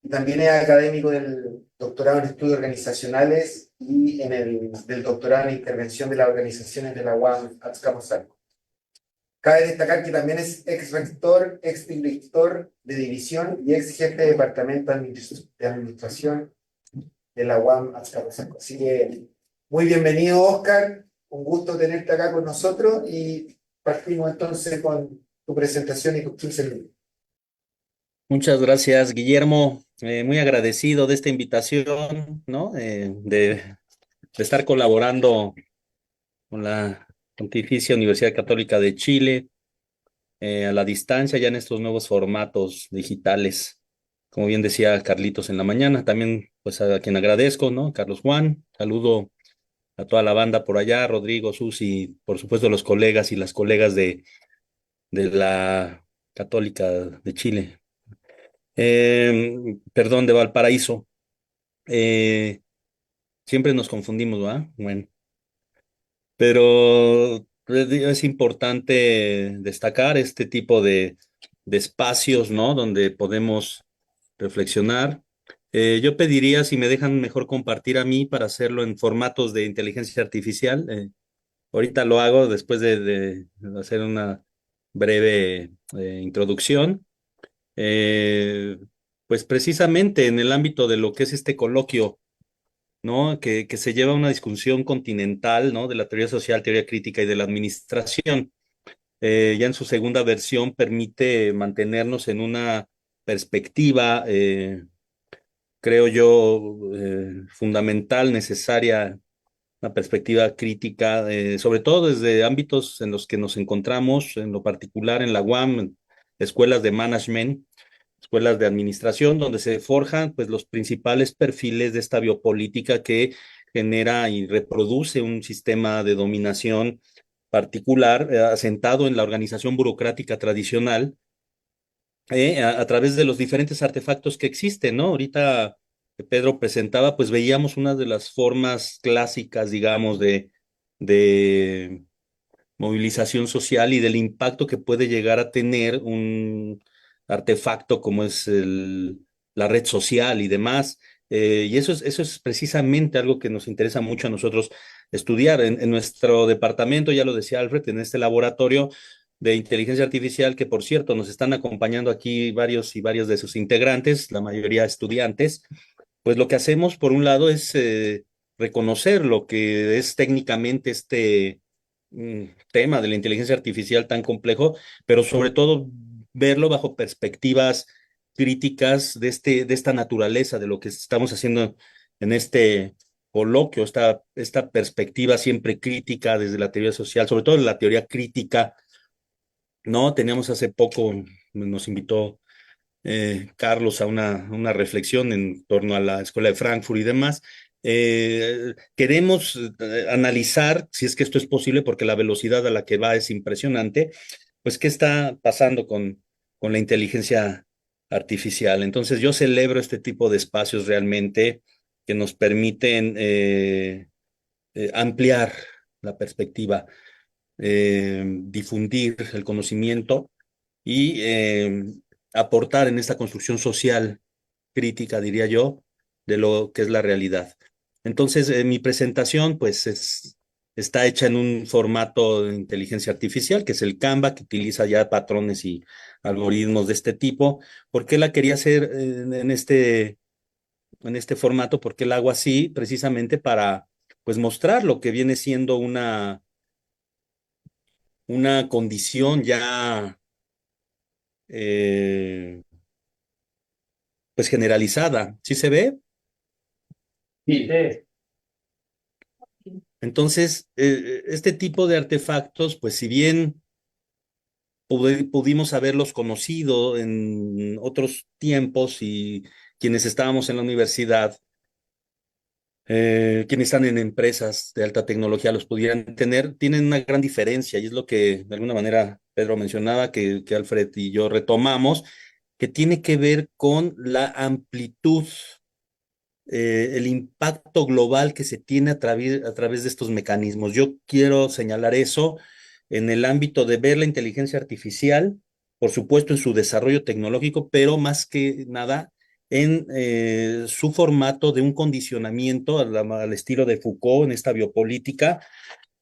y también es académico del doctorado en estudios organizacionales y del doctorado en intervención de las organizaciones de la UAM Azcapotzalco. Cabe destacar que también es ex rector, ex director de división y ex jefe de departamento de administración de la UAM Azcapotzalco. Así que muy bienvenido, Óscar. Un gusto tenerte acá con nosotros y partimos entonces con tu presentación y tus 15 minutos. Muchas gracias, Guillermo. Muy agradecido de esta invitación, ¿no? De estar colaborando con la Pontificia Universidad Católica de Chile, a la distancia, ya en estos nuevos formatos digitales. Como bien decía Carlitos en la mañana, también pues a quien agradezco, ¿no? Carlos Juan, saludo a toda la banda por allá, Rodrigo, Susi, por supuesto los colegas y las colegas de la Católica de Chile. Perdón, de Valparaíso. Eh, Siempre nos confundimos, ¿va? Bueno, pero es importante destacar este tipo de espacios, ¿no? Donde podemos reflexionar. Yo pediría si me dejan mejor compartir a mí para hacerlo en formatos de inteligencia artificial. Ahorita lo hago después de hacer una breve introducción. Eh, pues precisamente en el ámbito de lo que es este coloquio, ¿no? Que se lleva a una discusión continental, ¿no? De la teoría social, teoría crítica y de la administración. Ya en su segunda versión permite mantenernos en una perspectiva, creo yo, fundamental, necesaria, una perspectiva crítica, sobre todo desde ámbitos en los que nos encontramos, en lo particular en la UAM, escuelas de management, escuelas de administración, donde se forjan pues los principales perfiles de esta biopolítica que genera y reproduce un sistema de dominación particular, asentado en la organización burocrática tradicional, a través de los diferentes artefactos que existen, ¿no? Ahorita que Pedro presentaba, pues veíamos una de las formas clásicas, digamos, de movilización social y del impacto que puede llegar a tener un artefacto como es la red social y demás. Y eso es precisamente algo que nos interesa mucho a nosotros estudiar. En nuestro departamento, ya lo decía Alfred, en este laboratorio de inteligencia artificial, que por cierto nos están acompañando aquí varios y varios de sus integrantes, la mayoría estudiantes, pues lo que hacemos por un lado es reconocer lo que es técnicamente tema de la inteligencia artificial tan complejo, pero sobre todo verlo bajo perspectivas críticas de esta naturaleza, de lo que estamos haciendo en este coloquio, esta perspectiva siempre crítica desde la teoría social, sobre todo la teoría crítica, ¿no? Teníamos hace poco, nos invitó Carlos a una reflexión en torno a la Escuela de Frankfurt y demás. Queremos analizar, si es que esto es posible, porque la velocidad a la que va es impresionante, pues qué está pasando con la inteligencia artificial. Entonces yo celebro este tipo de espacios realmente que nos permiten ampliar la perspectiva, difundir el conocimiento y aportar en esta construcción social crítica, diría yo, de lo que es la realidad. Entonces, mi presentación, pues, está hecha en un formato de inteligencia artificial, que es el Canva, que utiliza ya patrones y algoritmos de este tipo. ¿Por qué la quería hacer en este formato? ¿Por qué la hago así? Precisamente para, pues, mostrar lo que viene siendo una condición ya eh, pues generalizada. ¿Sí se ve? Sí, Entonces, este tipo de artefactos, pues si bien pudimos haberlos conocido en otros tiempos y quienes estábamos en la universidad, quienes están en empresas de alta tecnología los pudieran tener, tienen una gran diferencia y es lo que de alguna manera Pedro mencionaba, que Alfred y yo retomamos, que tiene que ver con la amplitud, el impacto global que se tiene a través de estos mecanismos. Yo quiero señalar eso en el ámbito de ver la inteligencia artificial, por supuesto en su desarrollo tecnológico, pero más que nada en su formato de un condicionamiento al estilo de Foucault en esta biopolítica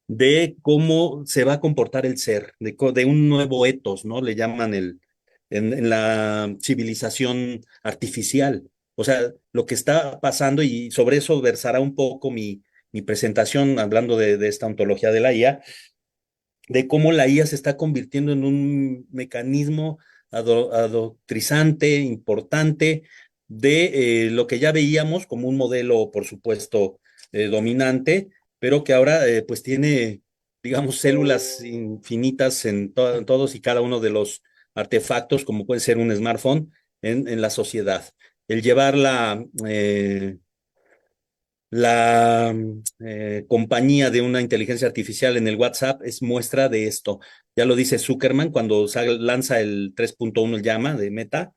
de cómo se va a comportar el ser, de un nuevo etos, ¿no? Le llaman en la civilización artificial. O sea, lo que está pasando, y sobre eso versará un poco mi presentación, hablando de esta ontología de la IA, de cómo la IA se está convirtiendo en un mecanismo adoctrizante, importante, de lo que ya veíamos como un modelo, por supuesto, dominante, pero que ahora pues tiene, digamos, células infinitas en todos y cada uno de los artefactos, como puede ser un smartphone, en la sociedad. El llevar la compañía de una inteligencia artificial en el WhatsApp es muestra de esto. Ya lo dice Zuckerman cuando lanza el 3.1, el llama de Meta,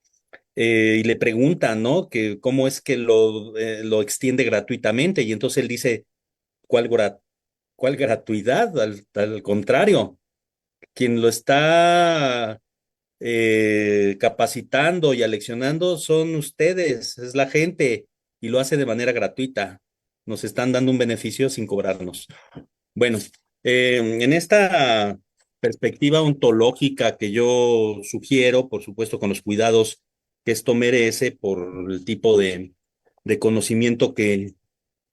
y le pregunta, ¿no? Que cómo es que lo extiende gratuitamente. Y entonces él dice, ¿cuál, cuál gratuidad? Al contrario, quien lo está capacitando y aleccionando son ustedes, es la gente, y lo hace de manera gratuita. Nos están dando un beneficio sin cobrarnos. Bueno, en esta perspectiva ontológica que yo sugiero, por supuesto, con los cuidados que esto merece por el tipo de conocimiento que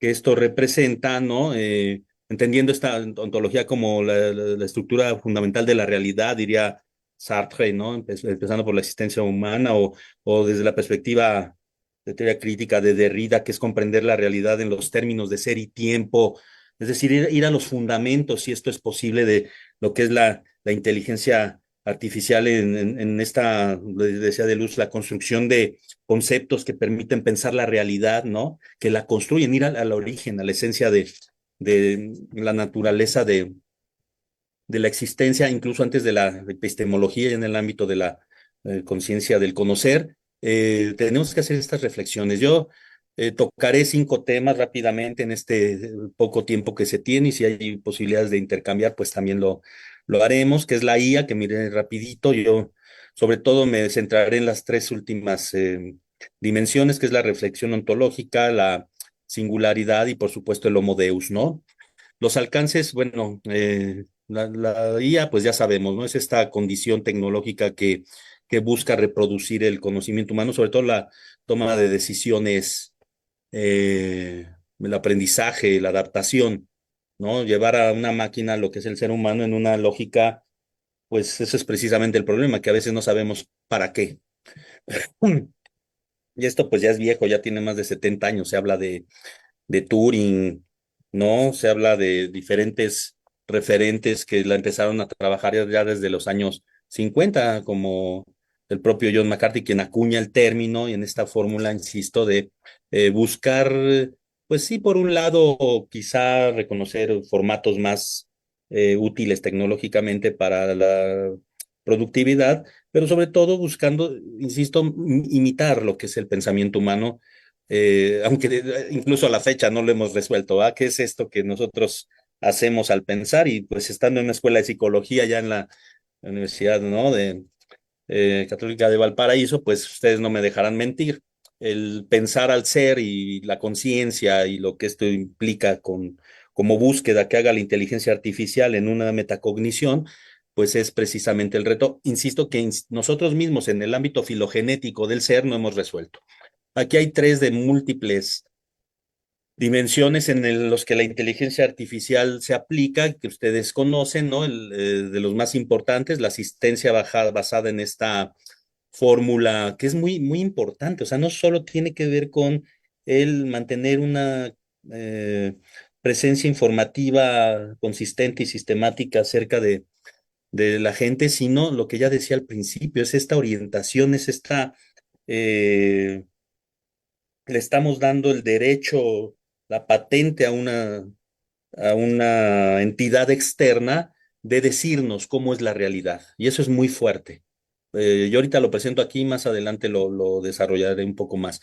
esto representa, ¿no? Entendiendo esta ontología como la estructura fundamental de la realidad, diría Sartre, ¿no? Empezando por la existencia humana o desde la perspectiva de teoría crítica de Derrida, que es comprender la realidad en los términos de ser y tiempo, es decir, ir a los fundamentos, si esto es posible, de lo que es la inteligencia artificial en esta, decía de Luz, la construcción de conceptos que permiten pensar la realidad, ¿no? Que la construyen, ir al origen, a la esencia de la naturaleza de la existencia, incluso antes de la epistemología y en el ámbito de la conciencia del conocer. Tenemos que hacer estas reflexiones. Yo tocaré 5 temas rápidamente en este poco tiempo que se tiene y si hay posibilidades de intercambiar, pues también lo haremos, que es la IA, que mire rapidito. Yo sobre todo me centraré en las 3 últimas dimensiones, que es la reflexión ontológica, la singularidad y por supuesto el homo deus, ¿no? Los alcances, bueno, la IA, pues ya sabemos, ¿no? Es esta condición tecnológica que busca reproducir el conocimiento humano, sobre todo la toma de decisiones, el aprendizaje, la adaptación, ¿no? Llevar a una máquina lo que es el ser humano en una lógica, pues eso es precisamente el problema, que a veces no sabemos para qué. Y esto pues ya es viejo, ya tiene más de 70 años, se habla de Turing, ¿no? Se habla de diferentes referentes que la empezaron a trabajar ya desde los años 50, como el propio John McCarthy quien acuña el término y en esta fórmula, insisto, de buscar, pues sí, por un lado, quizá reconocer formatos más útiles tecnológicamente para la productividad, pero sobre todo buscando, insisto, imitar lo que es el pensamiento humano, aunque incluso a la fecha no lo hemos resuelto, ¿ah? ¿Qué es esto que nosotros hacemos al pensar? Y pues estando en una escuela de psicología ya en la Universidad, ¿no? de Católica de Valparaíso, pues ustedes no me dejarán mentir. El pensar al ser y la conciencia y lo que esto implica como búsqueda que haga la inteligencia artificial en una metacognición, pues es precisamente el reto. Insisto que nosotros mismos en el ámbito filogenético del ser no hemos resuelto. Aquí hay tres de múltiples dimensiones los que la inteligencia artificial se aplica, que ustedes conocen, ¿no? De los más importantes, la asistencia basada en esta fórmula, que es muy, muy importante. O sea, no solo tiene que ver con el mantener una eh, presencia informativa consistente y sistemática acerca de la gente, sino lo que ya decía al principio, es esta orientación, es esta... eh, le estamos dando el derecho, la patente a una entidad externa de decirnos cómo es la realidad. Y eso es muy fuerte. Yo ahorita lo presento aquí, más adelante lo desarrollaré un poco más.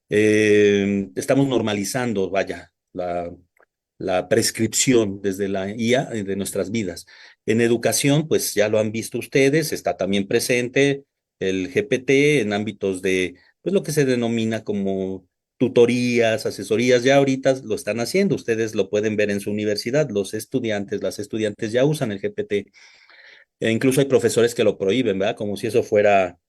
Estamos normalizando, vaya, la prescripción desde la IA de nuestras vidas. En educación, pues ya lo han visto ustedes, está también presente el GPT en ámbitos de, pues lo que se denomina como tutorías, asesorías, ya ahorita lo están haciendo, ustedes lo pueden ver en su universidad, los estudiantes, las estudiantes ya usan el GPT, e incluso hay profesores que lo prohíben, ¿verdad? Como si eso fuera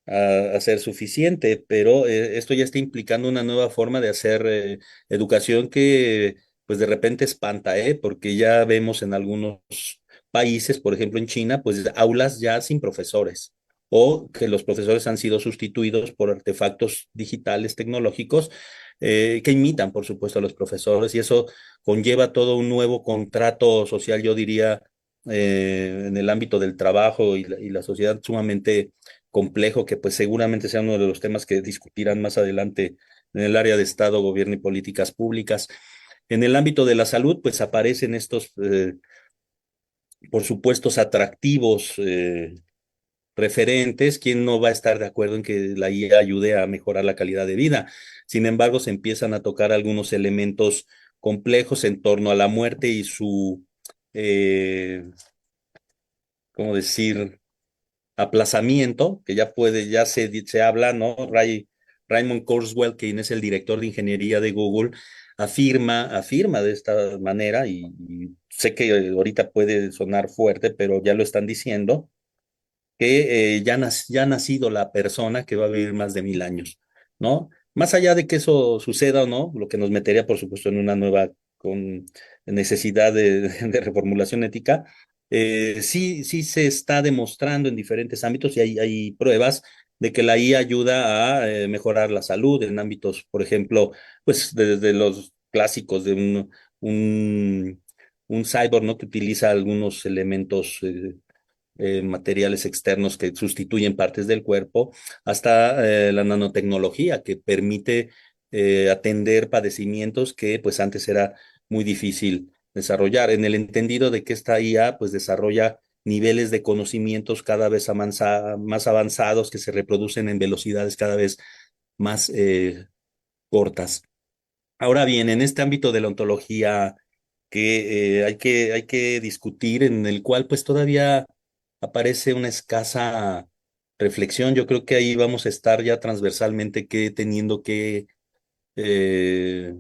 a ser suficiente, pero esto ya está implicando una nueva forma de hacer educación que pues de repente espanta, porque ya vemos en algunos países, por ejemplo en China, pues aulas ya sin profesores o que los profesores han sido sustituidos por artefactos digitales tecnológicos que imitan, por supuesto, a los profesores y eso conlleva todo un nuevo contrato social, yo diría, en el ámbito del trabajo y la sociedad sumamente complejo que pues seguramente sea uno de los temas que discutirán más adelante en el área de Estado, gobierno y políticas públicas. En el ámbito de la salud, pues aparecen estos, por supuesto, atractivos referentes. ¿Quién no va a estar de acuerdo en que la IA ayude a mejorar la calidad de vida? Sin embargo, se empiezan a tocar algunos elementos complejos en torno a la muerte y su, ¿cómo decir? Aplazamiento, que ya puede, ya se habla, ¿no? Raymond Kurzweil, quien es el director de ingeniería de Google, afirma de esta manera, y sé que ahorita puede sonar fuerte, pero ya lo están diciendo, que ya ha nacido la persona que va a vivir más de 1000 años, ¿no? Más allá de que eso suceda o no, lo que nos metería, por supuesto, en una nueva con necesidad de reformulación ética, sí se está demostrando en diferentes ámbitos y hay pruebas de que la IA ayuda a mejorar la salud en ámbitos, por ejemplo, pues desde los clásicos de un, un cyborg, ¿no? Que utiliza algunos elementos materiales externos que sustituyen partes del cuerpo, hasta la nanotecnología que permite atender padecimientos que pues antes era muy difícil desarrollar, en el entendido de que esta IA pues desarrolla niveles de conocimientos cada vez más avanzados que se reproducen en velocidades cada vez más cortas. Ahora bien, en este ámbito de la ontología que hay que discutir, en el cual pues todavía aparece una escasa reflexión. Yo creo que ahí vamos a estar ya transversalmente que teniendo que eh,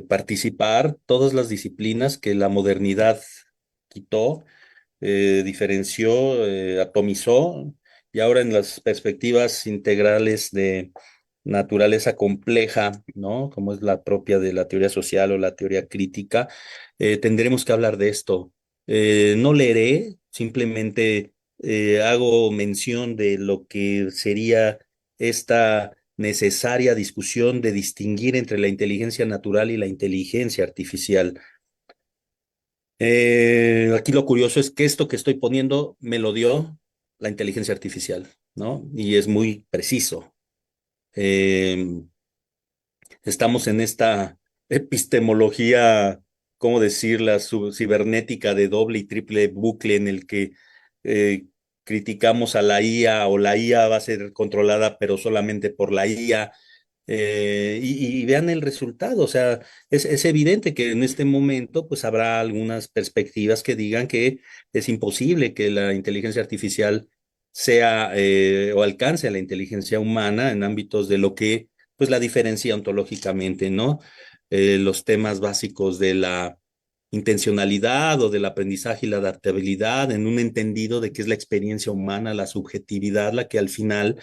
participar todas las disciplinas que la modernidad quitó, diferenció, atomizó, y ahora en las perspectivas integrales de naturaleza compleja, ¿no? Como es la propia de la teoría social o la teoría crítica, tendremos que hablar de esto. No leeré, simplemente hago mención de lo que sería esta necesaria discusión de distinguir entre la inteligencia natural y la inteligencia artificial. Aquí lo curioso es que esto que estoy poniendo me lo dio la inteligencia artificial, ¿no? Y es muy preciso. Eh, Estamos en esta epistemología, ¿cómo decirla?, cibernética de doble y triple bucle en el que eh, criticamos a la IA o la IA va a ser controlada, pero solamente por la IA. Y vean el resultado, o sea, es evidente que en este momento pues habrá algunas perspectivas que digan que es imposible que la inteligencia artificial sea o alcance a la inteligencia humana en ámbitos de lo que pues la diferencia ontológicamente, ¿no? Los temas básicos de la intencionalidad o del aprendizaje y la adaptabilidad en un entendido de que es la experiencia humana, la subjetividad, la que al final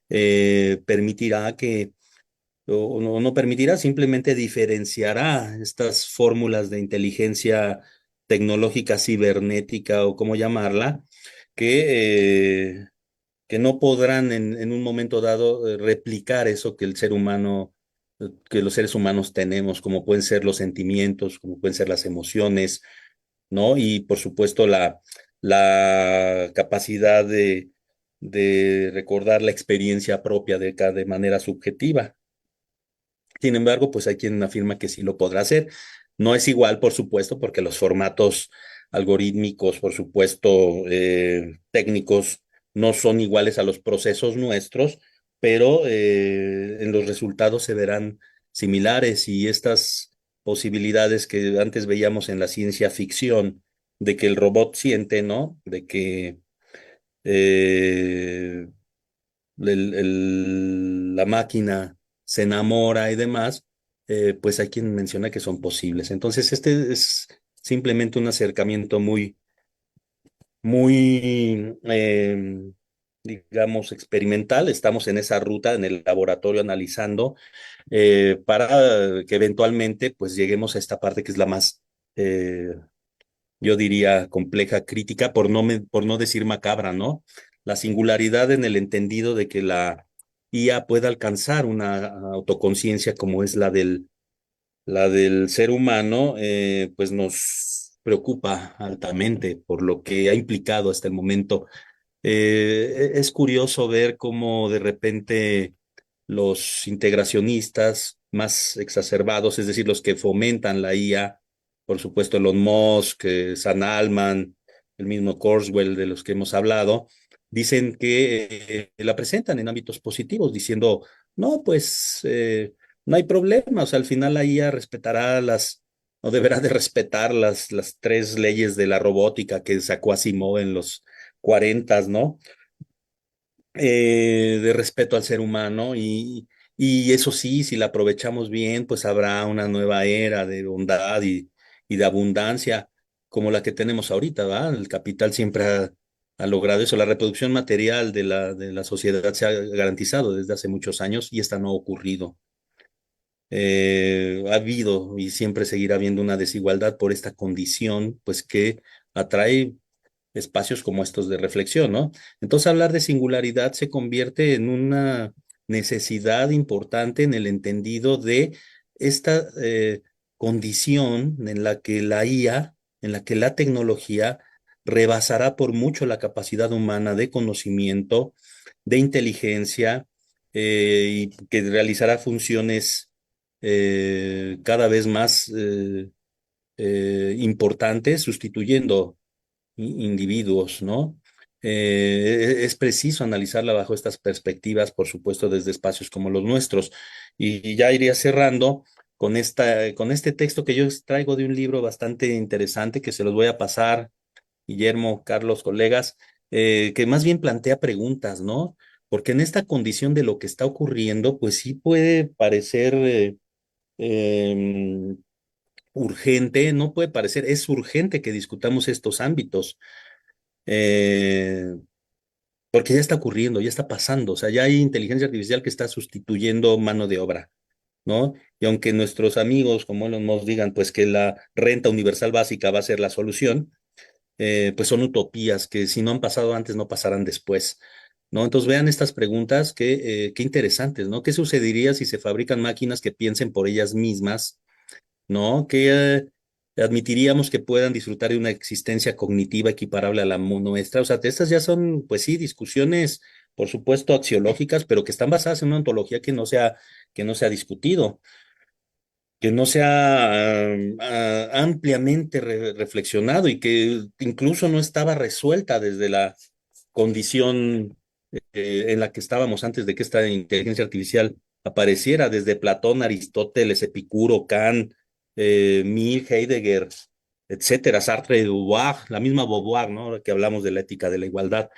permitirá que o no permitirá, simplemente diferenciará estas fórmulas de inteligencia tecnológica cibernética o cómo llamarla, que, que no podrán en un momento dado replicar eso que el ser humano, que los seres humanos tenemos, como pueden ser los sentimientos, como pueden ser las emociones, ¿no? Y por supuesto la capacidad de recordar la experiencia propia de manera subjetiva. Sin embargo, pues hay quien afirma que sí lo podrá hacer. No es igual, por supuesto, porque los formatos algorítmicos, por supuesto, técnicos, no son iguales a los procesos nuestros, pero en los resultados se verán similares y estas posibilidades que antes veíamos en la ciencia ficción, de que el robot siente, ¿no? De que eh, la máquina se enamora y demás, pues hay quien menciona que son posibles. Entonces, este es simplemente un acercamiento muy, digamos, experimental. Estamos en esa ruta, en el laboratorio, analizando para que eventualmente, pues, lleguemos a esta parte que es la más, yo diría, compleja, crítica, por no decir macabra, ¿no? La singularidad en el entendido de que la IA pueda alcanzar una autoconciencia como es la del ser humano, pues nos preocupa altamente por lo que ha implicado hasta el momento. Es curioso ver cómo de repente los integracionistas más exacerbados, es decir, los que fomentan la IA, por supuesto Elon Musk, Sam Altman, el mismo Kurzweil de los que hemos hablado, dicen que la presentan en ámbitos positivos, diciendo, no, pues no hay problema, o sea, al final la IA respetará o deberá de respetar las tres leyes de la robótica que sacó Asimov en los 40, ¿no? De respeto al ser humano y eso sí, si la aprovechamos bien, pues habrá una nueva era de bondad y de abundancia como la que tenemos ahorita, ¿va? El capital siempre ha logrado eso, la reproducción material de la sociedad se ha garantizado desde hace muchos años y esta no ha ocurrido. Ha habido y siempre seguirá habiendo una desigualdad por esta condición, pues que atrae espacios como estos de reflexión, ¿no? Entonces hablar de singularidad se convierte en una necesidad importante en el entendido de esta condición en la que la IA, en la que la tecnología rebasará por mucho la capacidad humana de conocimiento, de inteligencia, y que realizará funciones cada vez más importantes, sustituyendo individuos, ¿no? Es preciso analizarla bajo estas perspectivas, por supuesto, desde espacios como los nuestros. Y ya iría cerrando con este texto que yo traigo de un libro bastante interesante que se los voy a pasar, Guillermo, Carlos, colegas, que más bien plantea preguntas, ¿no? Porque en esta condición de lo que está ocurriendo, pues sí puede parecer em, urgente, no puede parecer, es urgente que discutamos estos ámbitos eh, porque ya está ocurriendo, ya está pasando, o sea, ya hay inteligencia artificial que está sustituyendo mano de obra, ¿no? Y aunque nuestros amigos como Elon Musk digan, pues que la renta universal básica va a ser la solución, pues son utopías que si no han pasado antes, no pasarán después, ¿no? Entonces vean estas preguntas, qué interesantes, ¿no? ¿Qué sucedería si se fabrican máquinas que piensen por ellas mismas, ¿no? admitiríamos que puedan disfrutar de una existencia cognitiva equiparable a la nuestra. O sea, estas ya son, pues sí, discusiones, por supuesto, axiológicas, pero que están basadas en una ontología que no se ha discutido, que no se ha ampliamente reflexionado y que incluso no estaba resuelta desde la condición en la que estábamos antes de que esta inteligencia artificial apareciera, desde Platón, Aristóteles, Epicuro, Kant, Mill, Heidegger, etcétera, Sartre, Beauvoir, la misma Beauvoir, ¿no? Ahora que hablamos de la ética de la igualdad,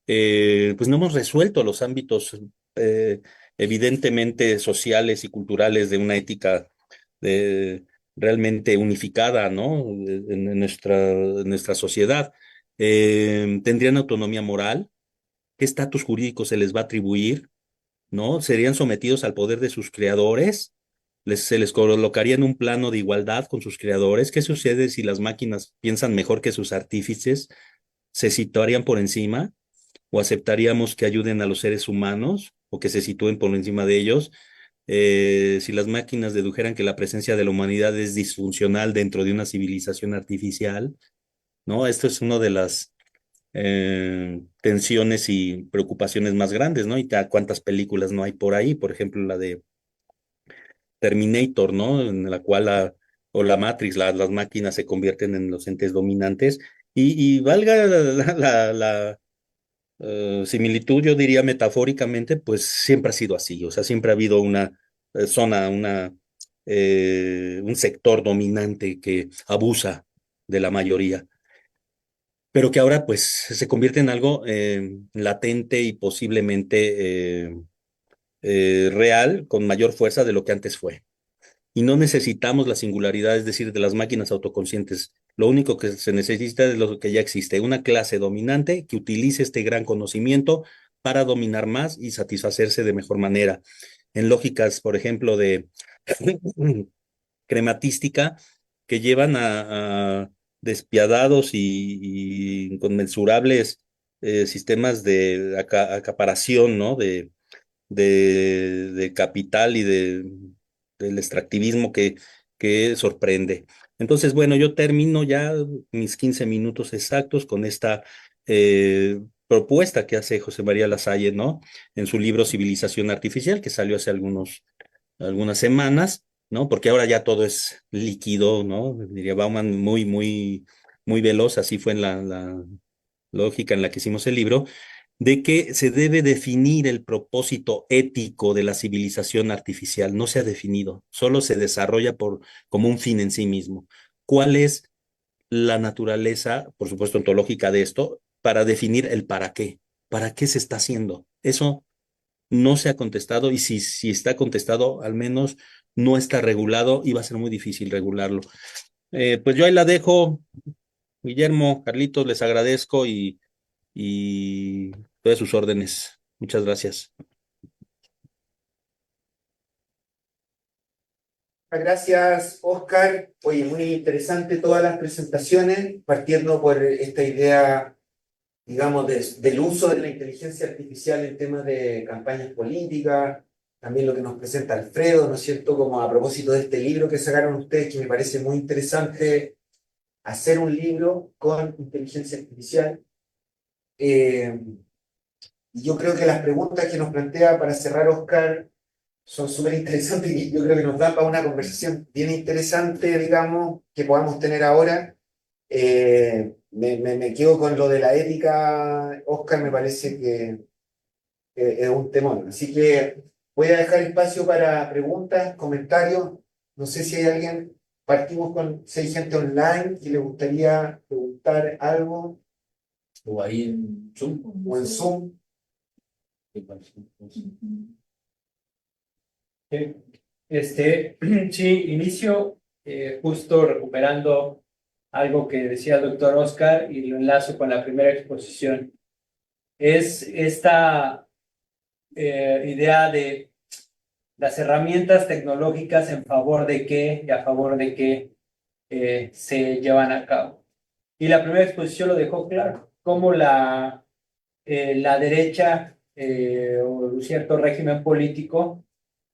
pues no hemos resuelto los ámbitos eh, evidentemente sociales y culturales de una ética eh, realmente unificada, ¿no? En nuestra sociedad. ¿Tendrían autonomía moral? ¿Qué estatus jurídico se les va a atribuir? ¿No? ¿Serían sometidos al poder de sus creadores? ¿Se les colocaría en un plano de igualdad con sus creadores? ¿Qué sucede si las máquinas piensan mejor que sus artífices? ¿Se situarían por encima? ¿O aceptaríamos que ayuden a los seres humanos o que se sitúen por encima de ellos? Si las máquinas dedujeran que la presencia de la humanidad es disfuncional dentro de una civilización artificial, ¿no? Esto es una de las tensiones y preocupaciones más grandes, ¿no? Y cuántas películas no hay por ahí, por ejemplo, la de Terminator, ¿no? En la cual o la Matrix, las máquinas se convierten en los entes dominantes y valga la similitud, yo diría metafóricamente, pues siempre ha sido así, o sea, siempre ha habido una zona, un sector dominante que abusa de la mayoría, pero que ahora pues se convierte en algo latente y posiblemente real, con mayor fuerza de lo que antes fue. Y no necesitamos la singularidad, es decir, de las máquinas autoconscientes. Lo único que se necesita es lo que ya existe, una clase dominante que utilice este gran conocimiento para dominar más y satisfacerse de mejor manera. En lógicas, por ejemplo, de crematística, que llevan a despiadados y inconmensurables sistemas de acaparación, ¿no? De capital y del extractivismo que sorprende. Entonces, bueno, yo termino ya mis 15 minutos exactos con esta propuesta que hace José María Lasalle, ¿no? En su libro Civilización Artificial, que salió hace algunas semanas, ¿no? Porque ahora ya todo es líquido, ¿no? Diría Bauman muy veloz, así fue en la lógica en la que hicimos el libro, de que se debe definir el propósito ético de la civilización artificial. No se ha definido, solo se desarrolla como un fin en sí mismo. ¿Cuál es la naturaleza, por supuesto, ontológica de esto, para definir el para qué? ¿Para qué se está haciendo? Eso no se ha contestado y si está contestado, al menos no está regulado y va a ser muy difícil regularlo. Pues yo ahí la dejo, Guillermo, Carlitos, les agradezco y todas sus órdenes. Muchas gracias. Gracias, Oscar. Oye, muy interesante todas las presentaciones, partiendo por esta idea, digamos, del uso de la inteligencia artificial en temas de campañas políticas, también lo que nos presenta Alfredo, ¿no es cierto? Como a propósito de este libro que sacaron ustedes, que me parece muy interesante hacer un libro con inteligencia artificial. Y yo creo que las preguntas que nos plantea para cerrar Oscar son súper interesantes y yo creo que nos dan para una conversación bien interesante, digamos, que podamos tener ahora. Me quedo con lo de la ética, Oscar, me parece que es un temón. Así que voy a dejar espacio para preguntas, comentarios. No sé si hay alguien, partimos si hay gente online que le gustaría preguntar algo, O ahí en Zoom. o en Zoom. Sí, sí, inicio justo recuperando algo que decía el doctor Oscar y lo enlazo con la primera exposición. Es esta idea de las herramientas tecnológicas en favor de qué y a favor de qué se llevan a cabo. Y la primera exposición lo dejó claro, cómo la derecha o un cierto régimen político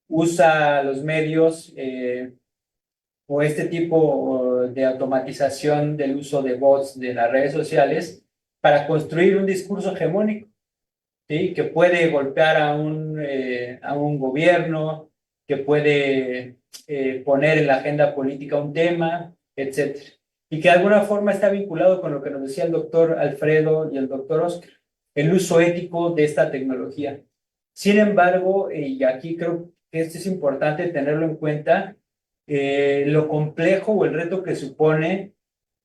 usa los medios o este tipo de automatización del uso de bots de las redes sociales para construir un discurso hegemónico, ¿sí? Que puede golpear a un gobierno, que puede poner en la agenda política un tema, etcétera. Y que de alguna forma está vinculado con lo que nos decía el doctor Alfredo y el doctor Oscar, el uso ético de esta tecnología. Sin embargo, y aquí creo que esto es importante tenerlo en cuenta, lo complejo o el reto que supone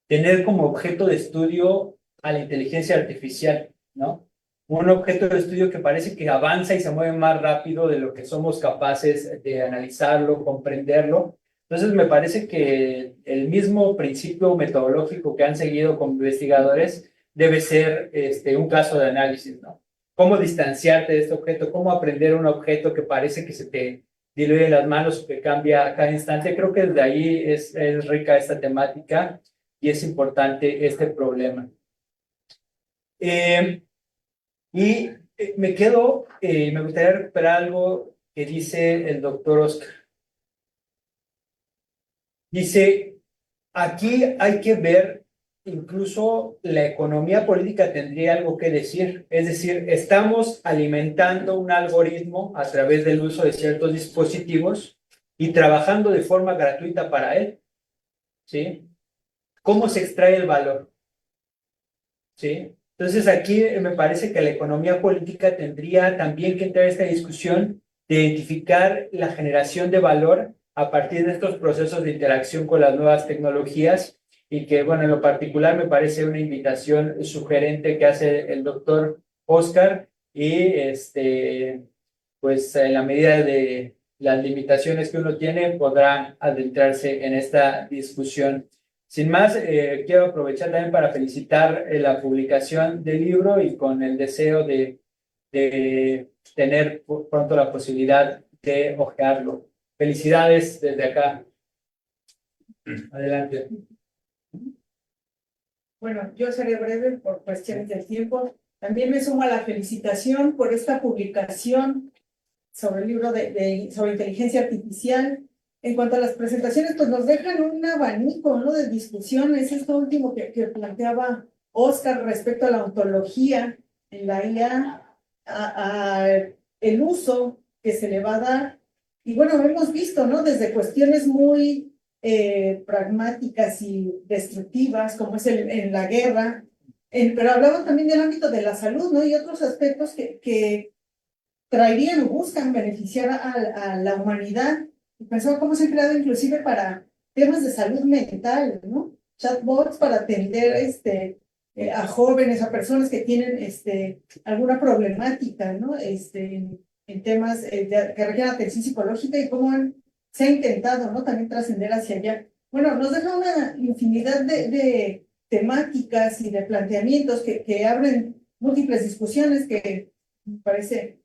tener como objeto de estudio a la inteligencia artificial, ¿no? Un objeto de estudio que parece que avanza y se mueve más rápido de lo que somos capaces de analizarlo, comprenderlo. Entonces, me parece que el mismo principio metodológico que han seguido como investigadores debe ser un caso de análisis, ¿no? Cómo distanciarte de este objeto, cómo aprender un objeto que parece que se te diluye en las manos o que cambia a cada instante. Creo que desde ahí es rica esta temática y es importante este problema. Me gustaría recuperar algo que dice el doctor Oscar. Dice, aquí hay que ver, incluso la economía política tendría algo que decir, es decir, estamos alimentando un algoritmo a través del uso de ciertos dispositivos y trabajando de forma gratuita para él, ¿sí? ¿Cómo se extrae el valor? ¿Sí? Entonces aquí me parece que la economía política tendría también que entrar a esta discusión de identificar la generación de valor a partir de estos procesos de interacción con las nuevas tecnologías y que, bueno, en lo particular me parece una invitación sugerente que hace el doctor Oscar y, pues, en la medida de las limitaciones que uno tiene, podrá adentrarse en esta discusión. Sin más, quiero aprovechar también para felicitar la publicación del libro y con el deseo de tener pronto la posibilidad de hojearlo. Felicidades desde acá. Adelante. Bueno, yo seré breve por cuestiones del tiempo. También me sumo a la felicitación por esta publicación sobre el libro sobre inteligencia artificial. En cuanto a las presentaciones, pues nos dejan un abanico, ¿no?, de discusiones. Esto último que planteaba Oscar respecto a la ontología en la IA, el uso que se le va a dar. Y bueno, hemos visto, ¿no?, desde cuestiones muy pragmáticas y destructivas, como es en la guerra, pero hablamos también del ámbito de la salud, ¿no?, y otros aspectos que traerían o buscan beneficiar a la humanidad. Y pensaba cómo se han creado inclusive para temas de salud mental, ¿no? Chatbots para atender a jóvenes, a personas que tienen alguna problemática, ¿no? En temas que requieren atención psicológica y cómo se ha intentado, ¿no?, también trascender hacia allá. Bueno, nos deja una infinidad de temáticas y de planteamientos que abren múltiples discusiones que me parece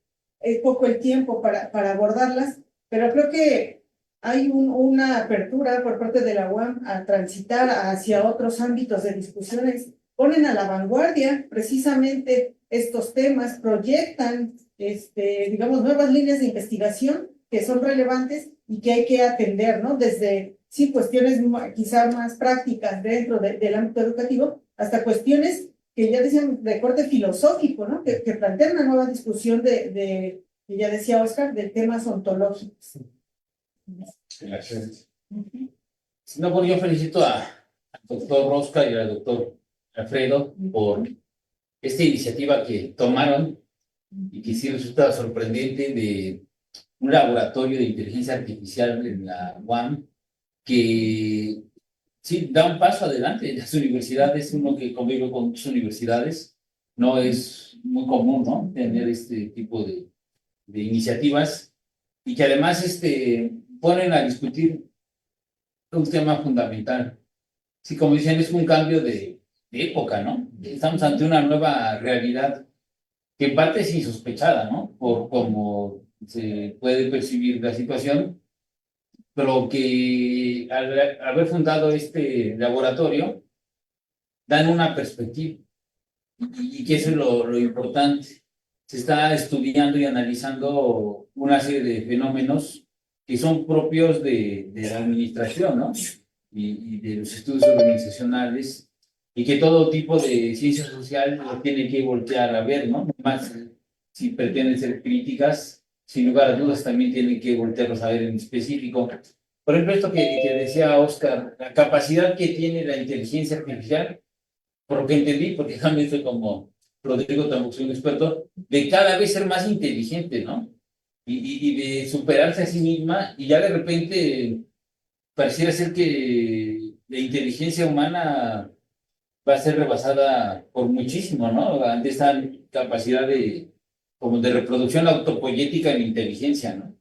poco el tiempo para abordarlas, pero creo que hay una apertura por parte de la UAM a transitar hacia otros ámbitos de discusiones. Ponen a la vanguardia precisamente estos temas, proyectan, digamos, nuevas líneas de investigación que son relevantes y que hay que atender, ¿no? Desde, sí, cuestiones quizá más prácticas dentro del ámbito educativo, hasta cuestiones que ya decían de corte filosófico, ¿no? Que plantean una nueva discusión que ya decía Oscar, de temas ontológicos. Gracias. No, bueno, yo felicito al doctor Rosca y al doctor Alfredo por esta iniciativa que tomaron y que sí resulta sorprendente de un laboratorio de inteligencia artificial en la UAM que sí da un paso adelante. Las universidades, uno que convive con muchas universidades, no es muy común, ¿no?, tener este tipo de iniciativas y que además ponen a discutir un tema fundamental. Sí, como dicen, es un cambio de época, ¿no? Estamos ante una nueva realidad que en parte es insospechada, ¿no?, por cómo se puede percibir la situación, pero que al haber fundado este laboratorio dan una perspectiva y que eso es lo importante. Se está estudiando y analizando una serie de fenómenos que son propios de la administración, ¿no? y de los estudios organizacionales, y que todo tipo de ciencia social lo tiene que voltear a ver, ¿no? Más si pretenden ser críticas, sin lugar a dudas también tienen que voltearlos a ver en específico. Por ejemplo, esto que decía Oscar, la capacidad que tiene la inteligencia artificial, por lo que entendí, porque también soy como Rodrigo, tampoco soy un experto, de cada vez ser más inteligente, ¿no? Y de superarse a sí misma, y ya de repente pareciera ser que la inteligencia humana va a ser rebasada por muchísimo, ¿no? Ante esta capacidad como de reproducción autopoyética en inteligencia, ¿no?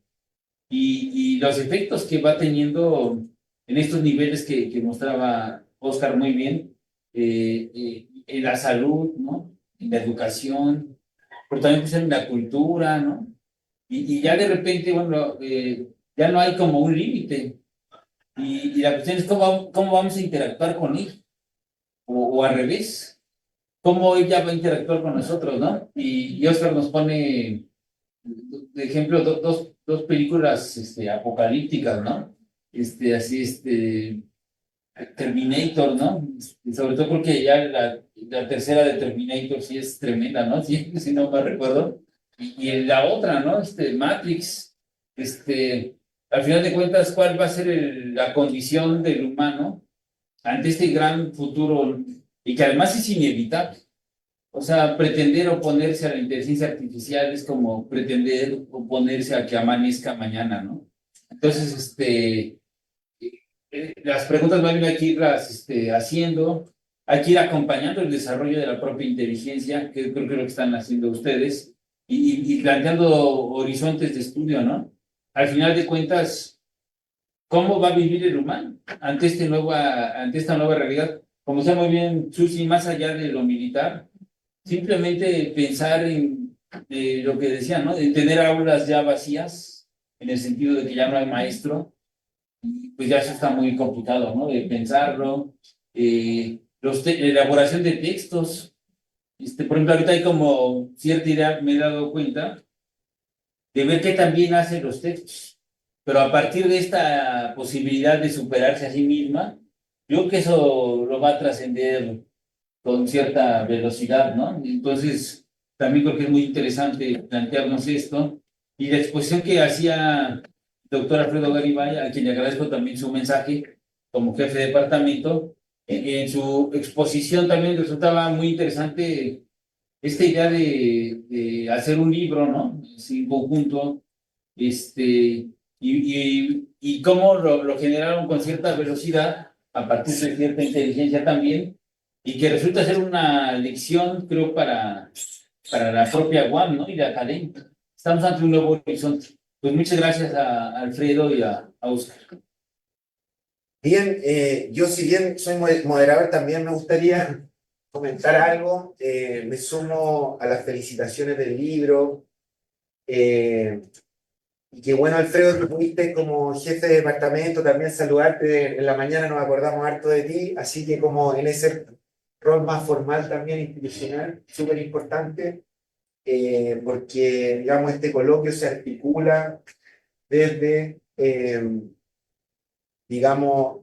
Y los efectos que va teniendo en estos niveles que mostraba Oscar muy bien, en la salud, ¿no? En la educación, pero también pues, en la cultura, ¿no? Y ya de repente, bueno, ya no hay como un límite. Y la cuestión es cómo vamos a interactuar con él, o al revés, cómo ella va a interactuar con nosotros, ¿no? Y Oscar nos pone de ejemplo dos películas apocalípticas, ¿no? Así, Terminator, ¿no? Sobre todo porque ya la tercera de Terminator sí es tremenda, ¿no? Sí, si no me recuerdo. Y la otra, ¿no? Matrix, al final de cuentas, ¿cuál va a ser la condición del humano ante este gran futuro y que además es inevitable? O sea, pretender oponerse a la inteligencia artificial es como pretender oponerse a que amanezca mañana, ¿no? Entonces, las preguntas van a ir que irlas haciendo, hay que ir acompañando el desarrollo de la propia inteligencia, que creo que es lo que están haciendo ustedes, y planteando horizontes de estudio, ¿no? Al final de cuentas, ¿cómo va a vivir el humano ante esta nueva realidad? Como decía muy bien Susi, más allá de lo militar, simplemente pensar en lo que decía, ¿no? De tener aulas ya vacías, en el sentido de que ya no hay maestro, pues ya eso está muy complicado, ¿no? De pensarlo, la elaboración de textos. Por ejemplo, ahorita hay como cierta idea, me he dado cuenta, de ver qué también hacen los textos. Pero a partir de esta posibilidad de superarse a sí misma, yo creo que eso lo va a trascender con cierta velocidad, ¿no? Entonces, también creo que es muy interesante plantearnos esto. Y la exposición que hacía el doctor Alfredo Garibay, a quien le agradezco también su mensaje como jefe de departamento, en su exposición también resultaba muy interesante esta idea de hacer un libro, ¿no? Sí, en conjunto, y cómo lo generaron con cierta velocidad, a partir de cierta inteligencia también, y que resulta ser una lección, creo, para la propia UAM, ¿no? Y la academia. Estamos ante un nuevo horizonte. Pues muchas gracias a Alfredo y a Oscar. Bien, yo si bien soy moderador, también me gustaría comentar algo. Me sumo a las felicitaciones del libro. Y qué bueno, Alfredo, que pudiste como jefe de departamento también saludarte. En la mañana nos acordamos harto de ti, así que como en ese rol más formal también institucional, súper importante, porque digamos este coloquio se articula desde, digamos,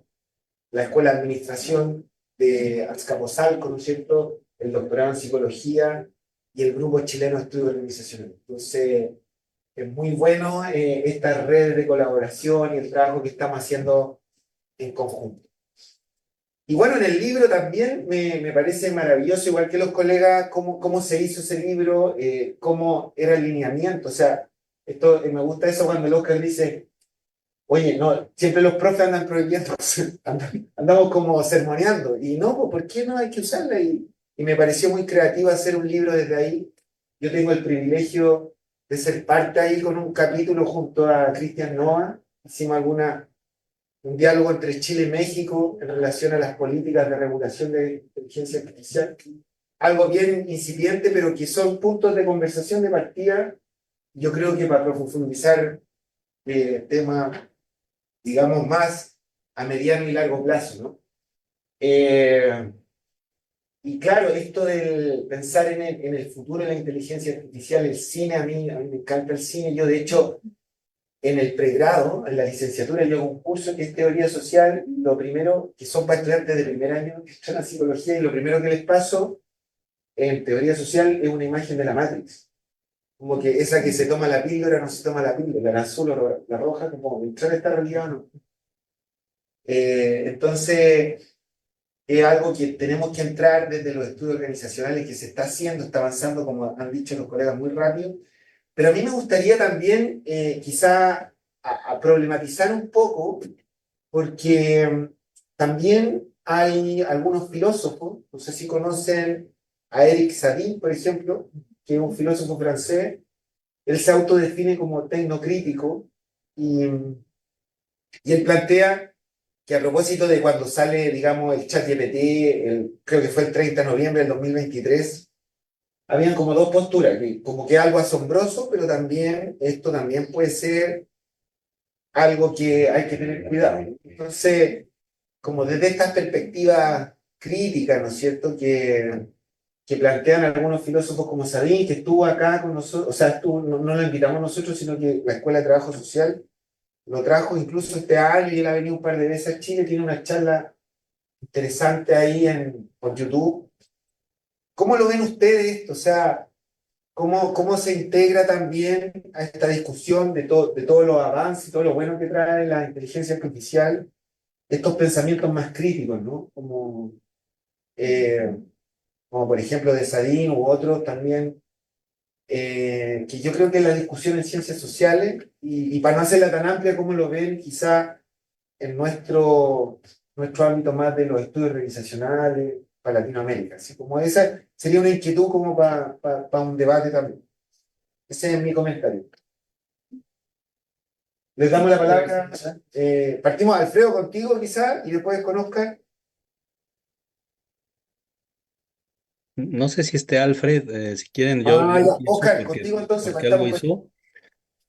la Escuela de Administración de Azcapotzalco, ¿no es cierto?, el doctorado en Psicología y el Grupo Chileno de Estudios Organizacionales. Entonces, es muy bueno esta red de colaboración y el trabajo que estamos haciendo en conjunto. Y bueno, en el libro también me parece maravilloso, igual que los colegas, cómo se hizo ese libro, cómo era el lineamiento. O sea, esto, me gusta eso cuando el Oscar dice, oye, no, siempre los profes andan prohibiendo, andamos como sermoneando. Y no, pues, ¿por qué no hay que usarla? Y me pareció muy creativo hacer un libro desde ahí. Yo tengo el privilegio de ser parte ahí con un capítulo junto a Cristian Noa. Hicimos un diálogo entre Chile y México en relación a las políticas de regulación de inteligencia artificial. Algo bien incipiente, pero que son puntos de conversación de partida. Yo creo que para profundizar temas, digamos, más a mediano y largo plazo, ¿no? Y claro, esto del pensar en el futuro de la inteligencia artificial, el cine, a mí me encanta el cine. Yo, de hecho, en el pregrado, en la licenciatura, yo hago un curso que es teoría social. Lo primero, que son para estudiantes de primer año que están en psicología, y lo primero que les paso en teoría social es una imagen de la Matrix. Como que esa que se toma la píldora, no se toma la píldora, la azul o la roja, como entrar a esta realidad o no. Entonces, es algo que tenemos que entrar desde los estudios organizacionales que se está haciendo, está avanzando, como han dicho los colegas, muy rápido. Pero a mí me gustaría también quizá a problematizar un poco, porque también hay algunos filósofos, no sé si conocen a Eric Sadin, por ejemplo, que es un filósofo francés. Él se autodefine como tecnocrítico, y él plantea que a propósito de cuando sale, digamos, el ChatGPT, creo que fue el 30 de noviembre del 2023, habían como dos posturas, que como que algo asombroso, pero también esto también puede ser algo que hay que tener cuidado. Entonces, como desde estas perspectivas críticas, ¿no es cierto?, que plantean algunos filósofos como Sabin, que estuvo acá con nosotros, o sea, no lo invitamos nosotros, sino que la Escuela de Trabajo Social lo trajo incluso este año, y él ha venido un par de veces a Chile, tiene una charla interesante ahí por YouTube. ¿Cómo lo ven ustedes esto? O sea, ¿cómo se integra también a esta discusión de todos los avances y todo lo bueno que trae la inteligencia artificial, estos pensamientos más críticos, ¿no? Eh, como por ejemplo de Sadin u otros también, que yo creo que la discusión en ciencias sociales, y para no hacerla tan amplia, ¿cómo lo ven quizá en nuestro ámbito más de los estudios organizacionales para Latinoamérica? Así como esa sería una inquietud como para un debate también. Ese es mi comentario. Les damos la palabra. Partimos, Alfredo, contigo quizá, y después conozcan. No sé si esté Alfred, si quieren, yo Ya. empiezo Oscar, contigo entonces, porque algo partamos. hizo.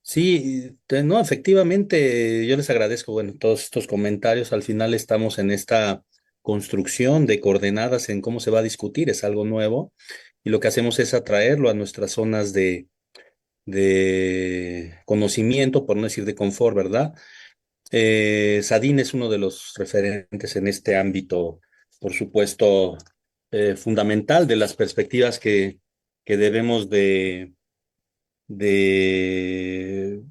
Sí, no, efectivamente, yo les agradezco, bueno, todos estos comentarios. Al final estamos en esta construcción de coordenadas en cómo se va a discutir, es algo nuevo, y lo que hacemos es atraerlo a nuestras zonas de conocimiento, por no decir de confort, ¿verdad? Sadin es uno de los referentes en este ámbito, por supuesto, fundamental de las perspectivas que debemos de de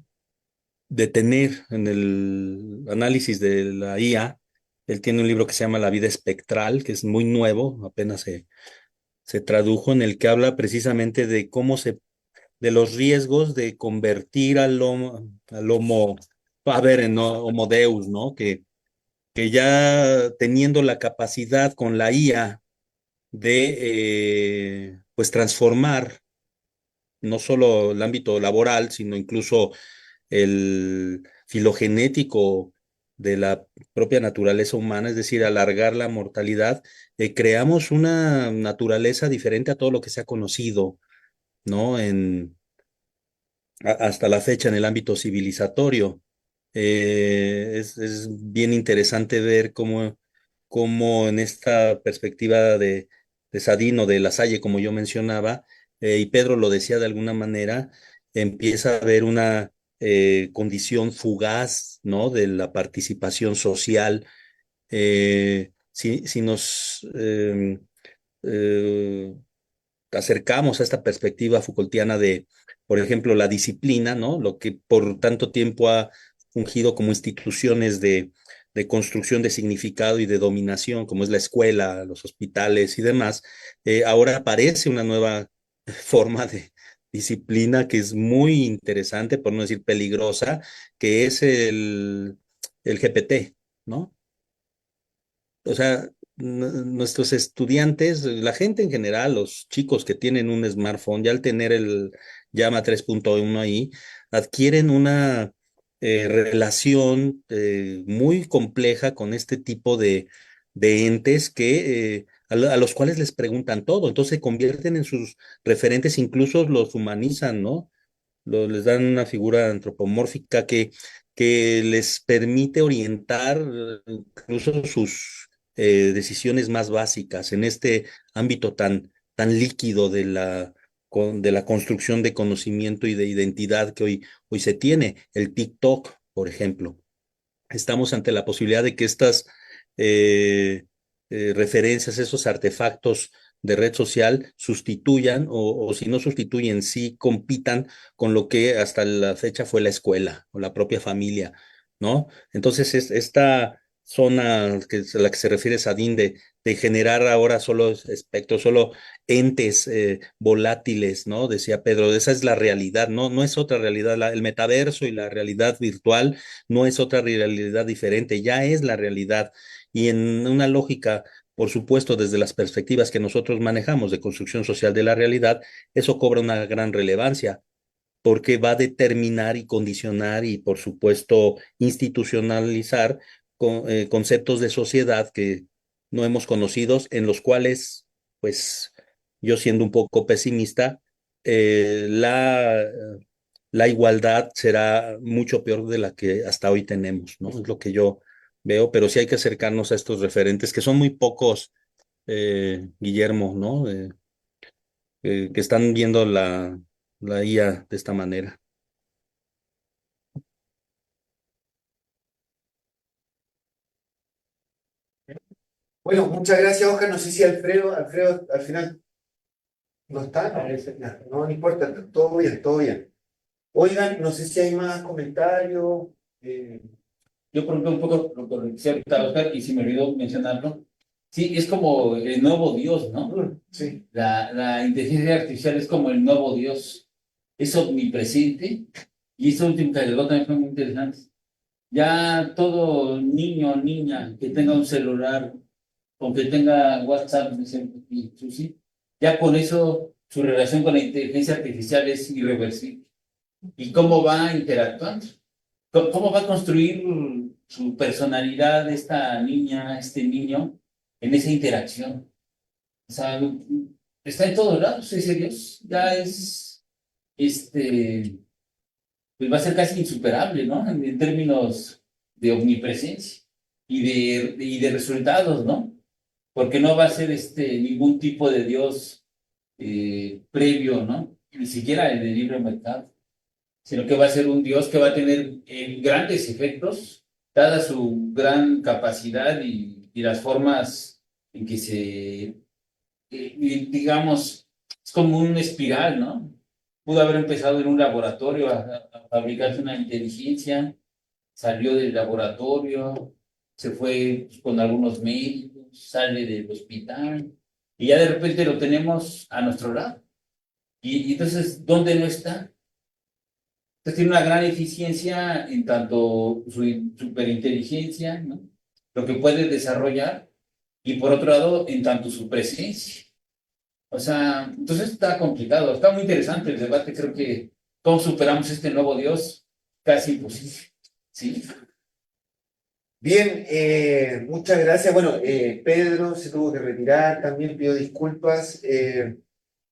tener en el análisis de la IA. Él tiene un libro que se llama La vida espectral, que es muy nuevo, apenas se tradujo, en el que habla precisamente de de los riesgos de convertir al homo, a ver, en Homo Deus, ¿no? Que ya teniendo la capacidad con la IA de, pues, transformar no solo el ámbito laboral, sino incluso el filogenético de la propia naturaleza humana, es decir, alargar la mortalidad, creamos una naturaleza diferente a todo lo que se ha conocido, ¿no? Hasta la fecha en el ámbito civilizatorio. Es bien interesante ver cómo en esta perspectiva de Sadino, de La Salle, como yo mencionaba, y Pedro lo decía de alguna manera, empieza a haber una condición fugaz, ¿no? De la participación social. Si nos eh, acercamos a esta perspectiva Foucaultiana de, por ejemplo, la disciplina, ¿no? Lo que por tanto tiempo ha fungido como instituciones de construcción de significado y de dominación, como es la escuela, los hospitales y demás, ahora aparece una nueva forma de disciplina que es muy interesante, por no decir peligrosa, que es el GPT, ¿no? O sea, nuestros estudiantes, la gente en general, los chicos que tienen un smartphone, ya al tener el Llama 3.1 ahí, adquieren una relación muy compleja con este tipo de entes a los cuales les preguntan todo. Entonces se convierten en sus referentes, incluso los humanizan, ¿no? Les dan una figura antropomórfica que les permite orientar incluso sus decisiones más básicas en este ámbito tan líquido de la construcción de conocimiento y de identidad que hoy se tiene. El TikTok, por ejemplo. Estamos ante la posibilidad de que estas referencias, esos artefactos de red social sustituyan o si no sustituyen, sí compitan con lo que hasta la fecha fue la escuela o la propia familia, ¿no? Entonces, esta zona a la que se refiere Sadin de generar ahora solo espectros, solo entes volátiles, ¿no? Decía Pedro, esa es la realidad, no es otra realidad. El metaverso y la realidad virtual no es otra realidad diferente, ya es la realidad. Y en una lógica, por supuesto, desde las perspectivas que nosotros manejamos de construcción social de la realidad, eso cobra una gran relevancia porque va a determinar y condicionar y, por supuesto, institucionalizar conceptos de sociedad que no hemos conocido, en los cuales, pues, yo siendo un poco pesimista, la igualdad será mucho peor de la que hasta hoy tenemos, ¿no? Es lo que yo veo, pero sí hay que acercarnos a estos referentes, que son muy pocos, Guillermo, ¿no? Que están viendo la IA de esta manera. Bueno, muchas gracias, Oscar. No sé si Alfredo al final no está. No, ya, no importa, todo bien, todo bien. Oigan, no sé si hay más comentarios. eh, Yo pregunto un poco lo que decía ahorita Oscar, y si me olvidó mencionarlo. Sí, es como el nuevo Dios, ¿no? sí, La inteligencia artificial es como el nuevo Dios. Es omnipresente. Y esto último que agregó también fue muy interesante. Ya todo niño o niña que tenga un celular o que tenga WhatsApp, y Susi, ya con eso su relación con la inteligencia artificial es irreversible. ¿Y cómo va interactuando? ¿Cómo va a construir su personalidad esta niña, este niño, en esa interacción? O sea, está en todos lados ese Dios. Ya es, pues va a ser casi insuperable, ¿no? En términos de omnipresencia y de resultados, ¿no? Porque no va a ser ningún tipo de Dios previo, ¿no? Ni siquiera el de libre mercado, sino que va a ser un Dios que va a tener grandes efectos, dada su gran capacidad y las formas en que digamos, es como una espiral, ¿no? Pudo haber empezado en un laboratorio a fabricarse una inteligencia, salió del laboratorio, se fue pues, con algunos médicos, sale del hospital, y ya de repente lo tenemos a nuestro lado. Y entonces, ¿dónde no está? Entonces tiene una gran eficiencia en tanto su superinteligencia, ¿no? Lo que puede desarrollar, y por otro lado, en tanto su presencia. O sea, entonces está complicado, está muy interesante el debate. Creo que cómo superamos este nuevo Dios, casi imposible. ¿Sí? bien, muchas gracias. Bueno, Pedro se tuvo que retirar, también pido disculpas.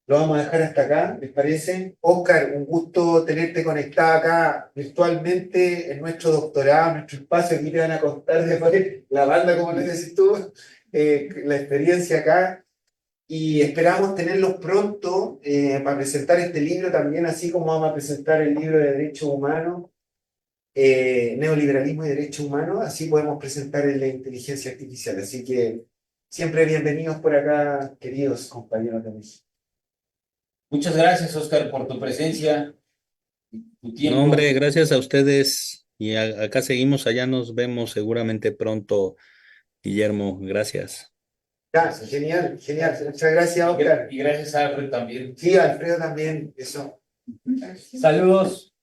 Lo vamos a dejar hasta acá, ¿les parece? Oscar, un gusto tenerte conectado acá virtualmente en nuestro doctorado, en nuestro espacio. Aquí te van a contar después la banda, como le decís tú, la experiencia acá. Y esperamos tenerlos pronto para presentar este libro también, así como vamos a presentar el libro de Derechos Humanos, Neoliberalismo y Derechos Humanos, así podemos presentar la inteligencia artificial. Así que siempre bienvenidos por acá, queridos compañeros de México. Muchas gracias, Oscar, por tu presencia, tu No, tiempo. hombre, gracias a ustedes y acá seguimos, allá nos vemos seguramente pronto, Guillermo, gracias. Ya, genial, genial. Muchas gracias, Oscar. Y gracias a Alfred también. Sí, Alfredo también, eso. Saludos.